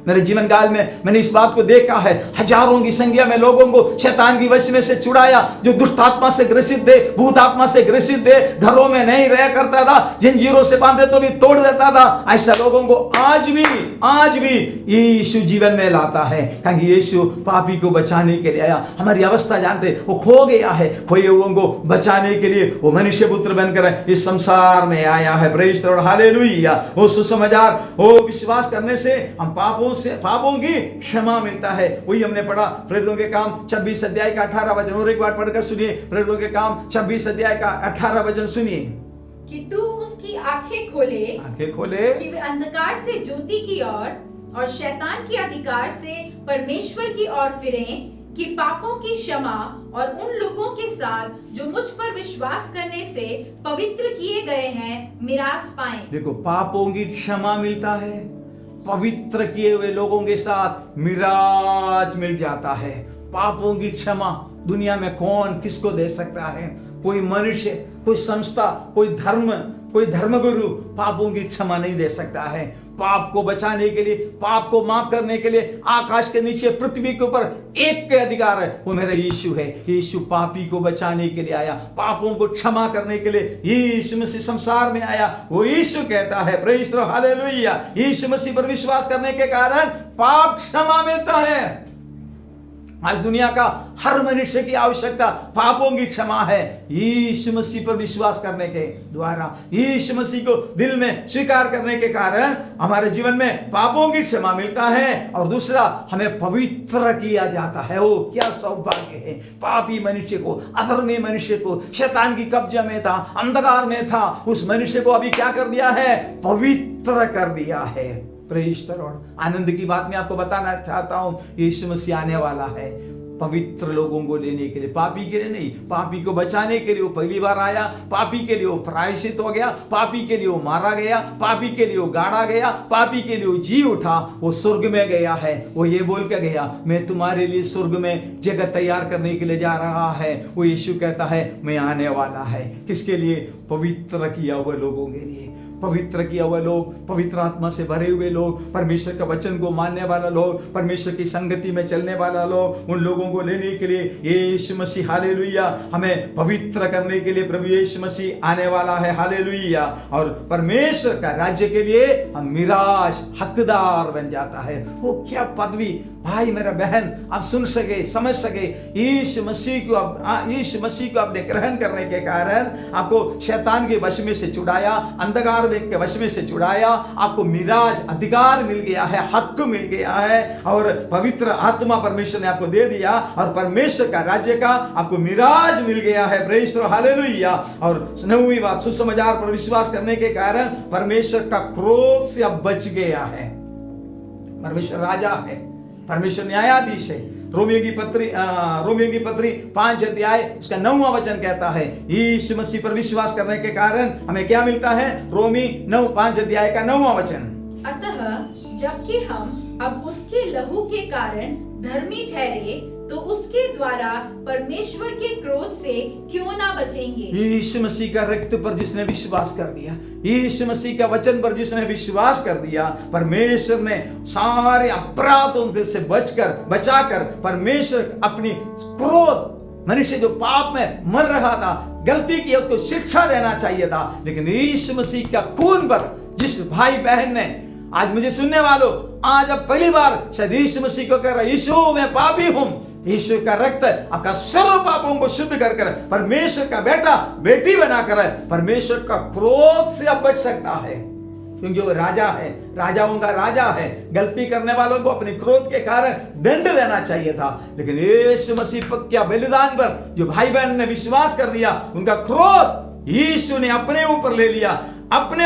मेरे जीवन काल में मैंने इस बात को देखा है, हजारों की संख्या में लोगों को शैतान की वश में से छुड़ाया। जो दुष्ट आत्मा से ग्रसित थे, भूत आत्मा से ग्रसित थे, घरों में नहीं रह करता था, जंजीरों से बांधे तो भी तोड़ देता था, ऐसा लोगों को आज भी यीशु जीवन में लाता है। क्योंकि यीशु पापी को बचाने के लिए आया। हमारी अवस्था जानते, वो खो गया है, खोए हुओं को बचाने के लिए वो मनुष्य पुत्र बनकर इस संसार में आया है। Praise the Lord, hallelujah. वो सुसमाचार, वो विश्वास करने से हम पापों की क्षमा मिलता है। वही हमने पढ़ा प्रेरितों के काम 26 अध्याय का 18 वचन। और एक बार पढ़कर सुनिए, प्रेरितों के काम 26 अध्याय का 18 वचन सुनिए। कि तू उसकी आंखें खोले कि वे अंधकार से ज्योति की ओर और शैतान के अधिकार से परमेश्वर की ओर फिरें, कि पापों की क्षमा और उन लोगों के साथ जो मुझ पर विश्वास करने से पवित्र किए गए हैं मिरास पाएं। देखो, पापों की क्षमा मिलता है, पवित्र किए हुए लोगों के साथ मिराज मिल जाता है। पापों की क्षमा दुनिया में कौन किसको दे सकता है? कोई मनुष्य, कोई संस्था, कोई धर्म कोई धर्मगुरु पापों की क्षमा नहीं दे सकता है। पाप को बचाने के लिए, पाप को माफ करने के लिए आकाश के नीचे पृथ्वी के ऊपर एक के अधिकार है, वो मेरा यीशु है। यीशु पापी को बचाने के लिए आया, पापों को क्षमा करने के लिए यीशु मसीह संसार में आया। वो यीशु कहता है, प्रेज़ द लॉर्ड, हालेलुया। यीशु मसीह पर विश्वास करने के कारण पाप क्षमा मिलता है। आज दुनिया का हर मनुष्य की आवश्यकता पापों की क्षमा है। यीशु मसीह पर विश्वास करने के द्वारा, यीशु मसीह को दिल में स्वीकार करने के कारण हमारे जीवन में पापों की क्षमा मिलता है। और दूसरा, हमें पवित्र किया जाता है। वो क्या सौभाग्य है! पापी मनुष्य को, अधर्मी मनुष्य को, शैतान की कब्जे में था, अंधकार में था, उस मनुष्य को अभी क्या कर दिया है? पवित्र कर दिया है। Praise the Lord. आनंद की बात मैं आपको बताना चाहता हूं, यीशु मसीह आने वाला है पवित्र लोगों को लेने के लिए, पापी के लिए नहीं, पापी को बचाने के लिए वो पहली बार आया। पापी के लिए वो प्रायश्चित हो गया, पापी के लिए वो मारा गया, पापी के लिए वो गाड़ा गया, पापी के लिए वो जी उठा, वो स्वर्ग में गया है। वो ये बोल के गया, मैं तुम्हारे लिए स्वर्ग में जगह तैयार करने के लिए जा रहा है। वो यीशु कहता है, मैं आने वाला है। किसके लिए? पवित्र किया हुए लोगों के लिए। पवित्र किया हुए लोग, पवित्र आत्मा से भरे हुए लोग, परमेश्वर का वचन को मानने वाला लोग, परमेश्वर की संगति में चलने वाला लोग, उन लोगों को लेने के लिए यीशु मसीह, हालेलुया, हमें पवित्र करने के लिए प्रभु यीशु मसीह आने वाला है, हालेलुया। और परमेश्वर का राज्य के लिए हम मिराज हकदार बन जाता है। वो क्या पदवी भाई मेरा बहन आप सुन सके, समझ सके। यीशु मसीह को आपने ग्रहण करने के कारण आपको शैतान के वश में से छुड़ाया, अंधकार के वश में से छुड़ाया, आपको मिराज अधिकार मिल गया है, हक मिल गया है, और पवित्र आत्मा परमेश्वर ने आपको दे दिया, और परमेश्वर का राज्य का आपको मिराज मिल गया है। Praise the Lord, hallelujah. और 9वीं बात, सुसमाचार पर विश्वास करने के कारण परमेश्वर का क्रोध से अब बच गया है। परमेश्वर राजा है, परमेश्वर न्यायाधीश है। रोमियो की पत्री 5 अध्याय उसका 9वां वचन कहता है, यीशु मसीह पर विश्वास करने के कारण हमें क्या मिलता है? रोमी 5 अध्याय का 9वां वचन। अतः जबकि हम अब उसके लहू के कारण धर्मी ठहरे, तो उसके द्वारा परमेश्वर के क्रोध से क्यों ना बचेंगे। यीशु मसीह का रक्त पर जिसने विश्वास कर दिया, यीशु मसीह का वचन पर जिसने विश्वास कर दिया, परमेश्वर ने सारे अपराधों से बचाकर परमेश्वर अपनी क्रोध, मनुष्य जो पाप में मर रहा था, गलती की, उसको शिक्षा देना चाहिए था, लेकिन यीशु मसीह का खून पर जिस भाई बहन ने, आज मुझे सुनने वालों, आज अब पहली बार शायद यीशु मसीह को कह रहा, यीशु मैं पापी हूं, यीशु का रक्त आपका सर्व पापों को शुद्ध कर परमेश्वर का बेटा बेटी बनाकर परमेश्वर का क्रोध से अब बच सकता है, क्योंकि वो राजा है, राजाओं का राजा है। गलती करने वालों को अपने क्रोध के कारण दंड देना चाहिए था, लेकिन यीशु मसीह पर क्या बलिदान पर जो भाई बहन ने विश्वास कर दिया, उनका क्रोध यीशु ने अपने ऊपर ले लिया। अपने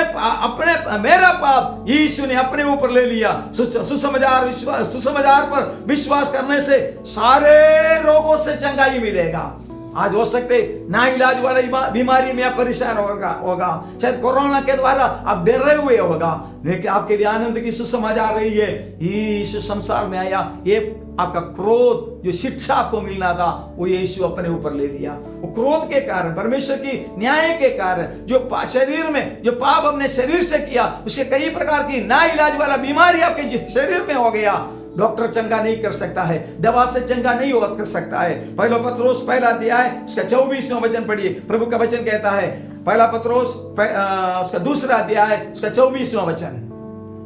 मेरा पाप यीशु ने अपने ऊपर ले लिया। सुसमाचार पर विश्वास करने से सारे रोगों से चंगाई मिलेगा। आज हो सकते ना इलाज वाला बीमारी में आप परेशान होगा, शायद कोरोना के द्वारा आप डरे हुए होगा, लेकिन आपके लिए आनंद की सुसमाचार रही है, यीशु संसार में आया, ये आपका क्रोध जो शिक्षा आपको मिलना था वो यीशु अपने ऊपर ले लिया। वो क्रोध के कारण, परमेश्वर की न्याय के कारण जो शरीर में जो पाप अपने शरीर से किया, उसके कई प्रकार की ना इलाज वाला बीमारी आपके शरीर में हो गया। डॉक्टर चंगा नहीं कर सकता है, दवा से चंगा नहीं कर सकता है। पहला पत्रोस पहला अध्याय उसका 24वां वचन पढ़िए। प्रभु का वचन कहता है, पहला पत्रोस उसका 2रा अध्याय उसका 24वां वचन,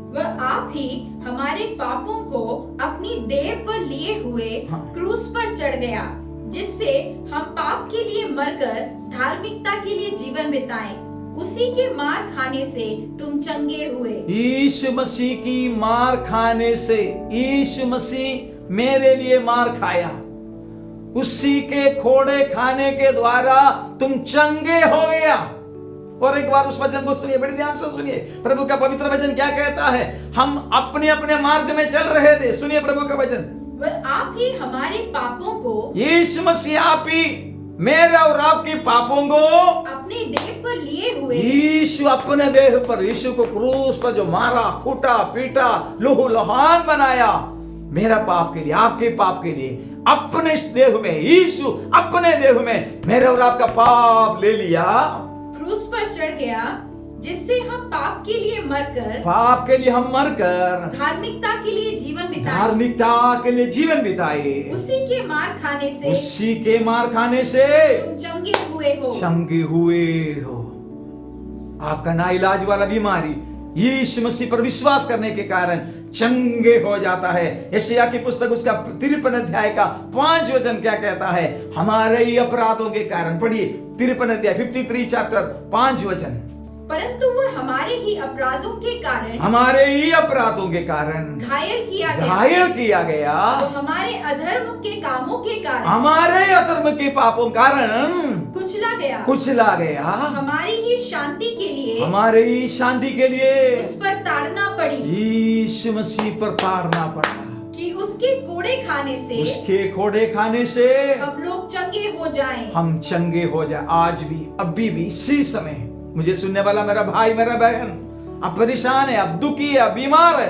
वह आप ही हमारे पापों को अपनी देह पर लिए हुए क्रूस पर चढ़ गया, जिससे हम पाप के लिए मरकर धार्मिकता के लिए जीवन बिताएं। उसी के मार खाने से तुम चंगे हुए। यीशु मसीह की मार खाने से, यीशु मसीह मेरे लिए मार खाया, उसी के खोड़े खाने के द्वारा तुम चंगे हो गया। और एक बार उस वचन को सुनिए, बड़ी ध्यान से सुनिए, प्रभु का पवित्र वचन क्या कहता है। हम अपने अपने मार्ग में चल रहे थे, सुनिए प्रभु का वचन, वह आप ही हमारे पापों को, यीशु मसीह आप ही मेरे और आपके पापों को अपने देह पर लिए हुए, यीशु अपने देह पर, यीशु को क्रूस पर जो मारा, कूटा, पीटा, लहू लुहान बनाया, मेरा पाप के लिए, आपके पाप के लिए, अपने इस देह में, यीशु अपने देह में मेरे और आपका पाप ले लिया, क्रूस पर चढ़ गया जिससे हम पाप के लिए मरकर पाप के लिए हम मरकर धार्मिकता के लिए जीवन बिताए, धार्मिकता के लिए जीवन बिताए, उसी के मार खाने से उसी के मार खाने से तुम चंगे हुए हो। चंगे हुए हो। आपका नाइलाज वाला बीमारी यीशु मसीह पर विश्वास करने के कारण चंगे हो जाता है। यशायाह की पुस्तक उसका 53 अध्याय का 5 वचन क्या कहता है? हमारे ही अपराधों के कारण, पढ़िए 53 अध्याय 53 चैप्टर 5 वचन, परंतु वह हमारे ही अपराधों के कारण, हमारे ही अपराधों के कारण घायल किया गया, घायल किया गया, तो हमारे अधर्म के कामों के कारण, हमारे अधर्म के पापों कारण कुचला गया, कुचला गया, हमारी ही शांति के लिए, हमारे ही शांति के लिए उस पर ताड़ना पड़ी, यीशु मसीह पर ताड़ना पड़ा कि उसके कोड़े खाने से, उसके कोड़े खाने से हम लोग चंगे हो जाएं। हम चंगे हो जाए। आज भी, अभी भी, इसी समय मुझे सुनने वाला मेरा भाई, मेरा बहन, अब परेशान है, अब दुखी है, अब बीमार है,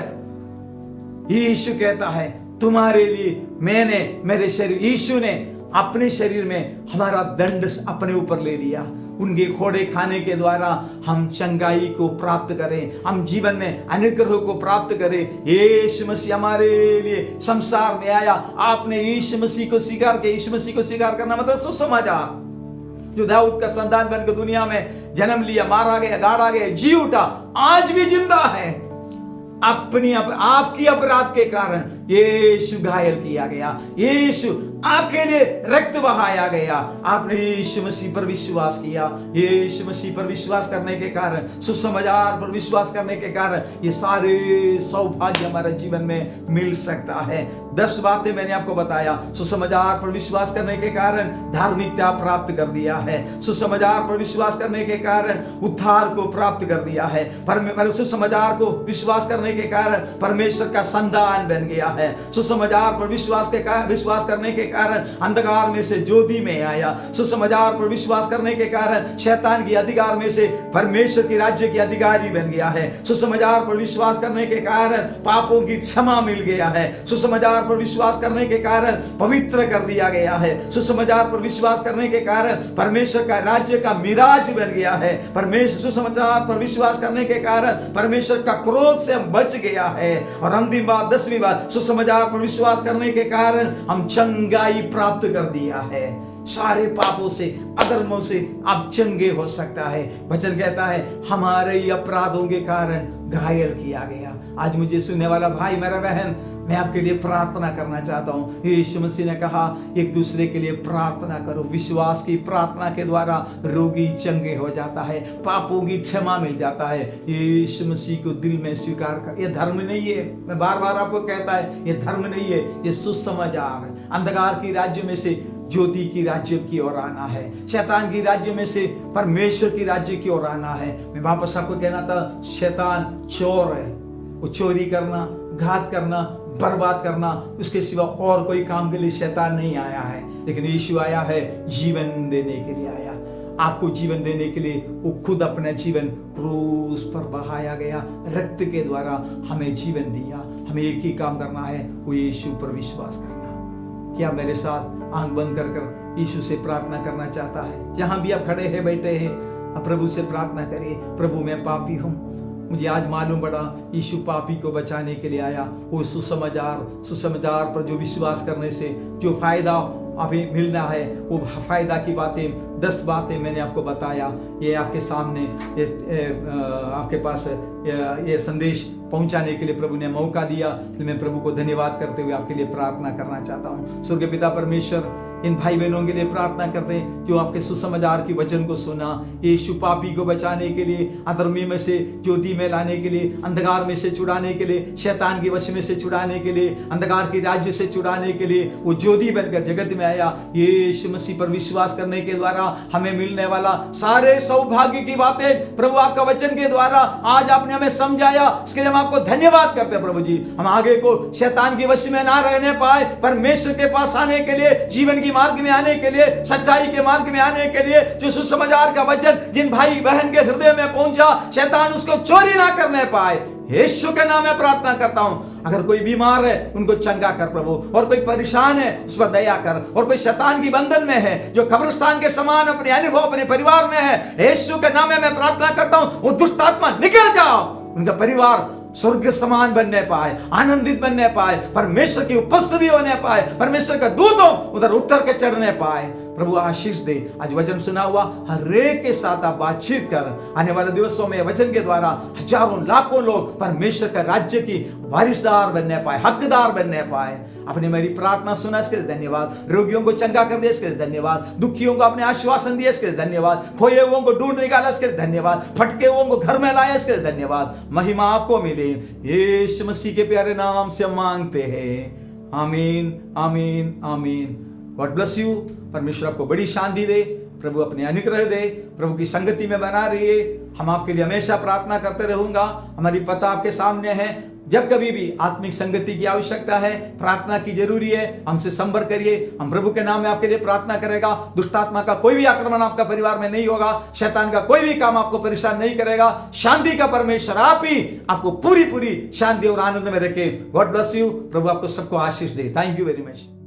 यीशु कहता है तुम्हारे लिए मैंने मेरे शरीर, यीशु ने अपने शरीर में हमारा दंड अपने ऊपर ले लिया। उनके खोड़े खाने के द्वारा हम चंगाई को प्राप्त करें, हम जीवन में अनुग्रह को प्राप्त करें। यीशु मसीह हमारे लिए संसार में आया। आपने यीशु मसीह को स्वीकार किया। यीशु मसीह को स्वीकार करना मतलब सुसमाचार, जो दाऊद का संतान बनकर दुनिया में जन्म लिया, मारा गया, गाड़ा गया, जी उठा, आज भी जिंदा है। आपकी अपराध के कारण यीशु घायल किया गया, यीशु आपके लिए रक्त बहाया गया। आपने यीशु मसीह पर विश्वास किया। यीशु मसीह पर विश्वास करने के कारण, सुसमाचार पर विश्वास करने के कारण ये सारे सौभाग्य हमारे जीवन में मिल सकता है। 10 बातें मैंने आपको बताया। सुसमाचार पर विश्वास करने के कारण धार्मिकता प्राप्त कर दिया है। सुसमाचार पर विश्वास करने के कारण उद्धार को प्राप्त कर दिया है। सुसमाचार को विश्वास करने के कारण परमेश्वर का संतान बन गया है। सुसमाचार पर विश्वास करने के कारण अंधकार में से ज्योति में आया। सुसमाचार पर विश्वास करने के कारण शैतान की अधिकार में से परमेश्वर के राज्य की अधिकारी बन गया है। सुसमाचार पर विश्वास करने के कारण पापों की क्षमा मिल गया है। सुसमाचार पर विश्वास करने के कारण पवित्र कर दिया गया है। सुसमाचार पर विश्वास करने के कारण परमेश्वर का राज्य का मिराज बन गया है। सुसमाचार पर विश्वास करने के कारण परमेश्वर का क्रोध से हम बच गया है। और अंतिम बात, 10वीं बात, सुसमाचार पर विश्वास करने के कारण हम चंगाई प्राप्त कर दिया है। सारे पापों से, अधर्मों से आप चंगे हो सकता है। वचन कहता है हमारे ही अपराधों के कारण घायल किया गया। आज मुझे सुनने वाला भाई, मेरा बहन, मैं आपके लिए प्रार्थना करना चाहता हूँ। यीशु मसीह ने कहा एक दूसरे के लिए प्रार्थना करो। विश्वास की प्रार्थना के द्वारा रोगी चंगे हो जाता है, पापों की क्षमा मिल जाता है। यीशु मसीह को दिल में स्वीकार कर। ये धर्म नहीं है, मैं बार बार आपको कहता है, ये धर्म नहीं है, ये सुसमाचार है। अंधकार की राज्य में से ज्योति की राज्य की ओर आना है। शैतान की राज्य में से परमेश्वर की राज्य की ओर आना है। मैं वापस आपको कहना था, शैतान चोर है। वो चोरी करना, घात करना, बर्बाद करना, उसके सिवा और कोई काम के लिए शैतान नहीं आया है। लेकिन यीशु आया है जीवन देने के लिए आया। आपको जीवन देने के लिए वो खुद अपना जीवन क्रूस पर बहाया गया। रक्त के द्वारा हमें जीवन दिया। हमें एक ही काम करना है, वो यीशु पर विश्वास करना। क्या मेरे साथ आंख बंद कर यीशु से प्रार्थना करना चाहता है? जहां भी आप खड़े हैं, बैठे हैं, आप प्रभु से प्रार्थना करिए। प्रभु, मैं पापी हूं, मुझे आज मालूम पड़ा यीशु पापी को बचाने के लिए आया। वो सुसमाचार पर जो विश्वास करने से जो फायदा अभी मिलना है, वो फायदा की बातें, 10 बातें मैंने आपको बताया। ये आपके सामने, आपके पास ये संदेश पहुंचाने के लिए प्रभु ने मौका दिया। इसलिए मैं प्रभु को धन्यवाद करते हुए आपके लिए प्रार्थना करना चाहता हूँ। स्वर्गीय पिता परमेश्वर, इन भाई बहनों के लिए प्रार्थना करते हैं जो आपके सुसमाचार की वचन को सुना। यीशु पापी को बचाने के लिए, अधर्मी में से ज्योति में लाने के लिए, अंधकार में से छुड़ाने के लिए, शैतान के वश में से छुड़ाने के लिए, अंधकार के राज्य से छुड़ाने के लिए वो ज्योति बनकर जगत में आया। यीशु मसीह पर विश्वास करने के द्वारा हमें मिलने वाला सारे सौभाग्य की बातें प्रभु आपका वचन के द्वारा आज आपने हमें समझाया। इसके लिए हम आपको धन्यवाद करते हैं प्रभु जी। हम आगे को शैतान के वश में ना रहने पाए, परमेश्वर के पास आने के लिए, जीवन की सही मार्ग में आने के लिए, सच्चाई के मार्ग में आने के लिए, जो सुसमाचार का वचन जिन भाई बहन के हृदय में पहुंचा, शैतान उसको चोरी ना करने पाए। यीशु के नाम में प्रार्थना करता हूं। अगर कोई बीमार है उनको चंगा कर प्रभु, और कोई परेशान है उस पर दया कर, और कोई शैतान की बंधन में है, जो कब्रिस्तान के समान अपने अनुभव अपने परिवार में है, यीशु के नाम में मैं प्रार्थना करता हूं, वो दुष्ट आत्मा निकल जाओ, उनका परिवार स्वर्ग समान बनने पाए, आनंदित बनने पाए, परमेश्वर की उपस्थिति होने पाए, परमेश्वर का दूतों उधर उत्तर के चढ़ने पाए। प्रभु आशीष दे। आज वचन सुना हुआ हर एक के साथ आप बातचीत कर, आने वाले दिवसों में वचन के द्वारा हजारों लाखों लोग परमेश्वर का राज्य की वारिसदार बनने पाए, हकदार बनने पाए। अपने मेरी प्रार्थना सुना, इसके लिए धन्यवाद। रोगियों को चंगा कर दिया, इसके लिए धन्यवाद। दुखियों को अपने आश्वासन दिया, इसके लिए धन्यवाद। खोए हुओं को ढूंढ निकाला, इसके लिए धन्यवाद। फटके हुओं को घर में लाया, इसके लिए धन्यवाद। महिमा आपको मिले, यीशु मसीह के प्यारे नाम से मांगते हैं, आमीन आमीन आमीन। God bless you. परमेश्वर आपको बड़ी शांति दे, प्रभु अपने अनुग्रह दे, प्रभु की संगति में बना रहिए। हम आपके लिए हमेशा प्रार्थना करते रहूंगा। हमारी पता आपके सामने है। जब कभी भी आत्मिक संगति की आवश्यकता है, प्रार्थना की जरूरी है, हमसे संपर्क करिए। हम प्रभु के नाम में आपके लिए प्रार्थना करेगा। दुष्ट आत्मा का कोई भी आक्रमण आपका परिवार में नहीं होगा, शैतान का कोई भी काम आपको परेशान नहीं करेगा। शांति का परमेश्वर आप ही आपको पूरी पूरी शांति और आनंद में रखे। God bless you. प्रभु आपको सबको आशीष दे। Thank you very much.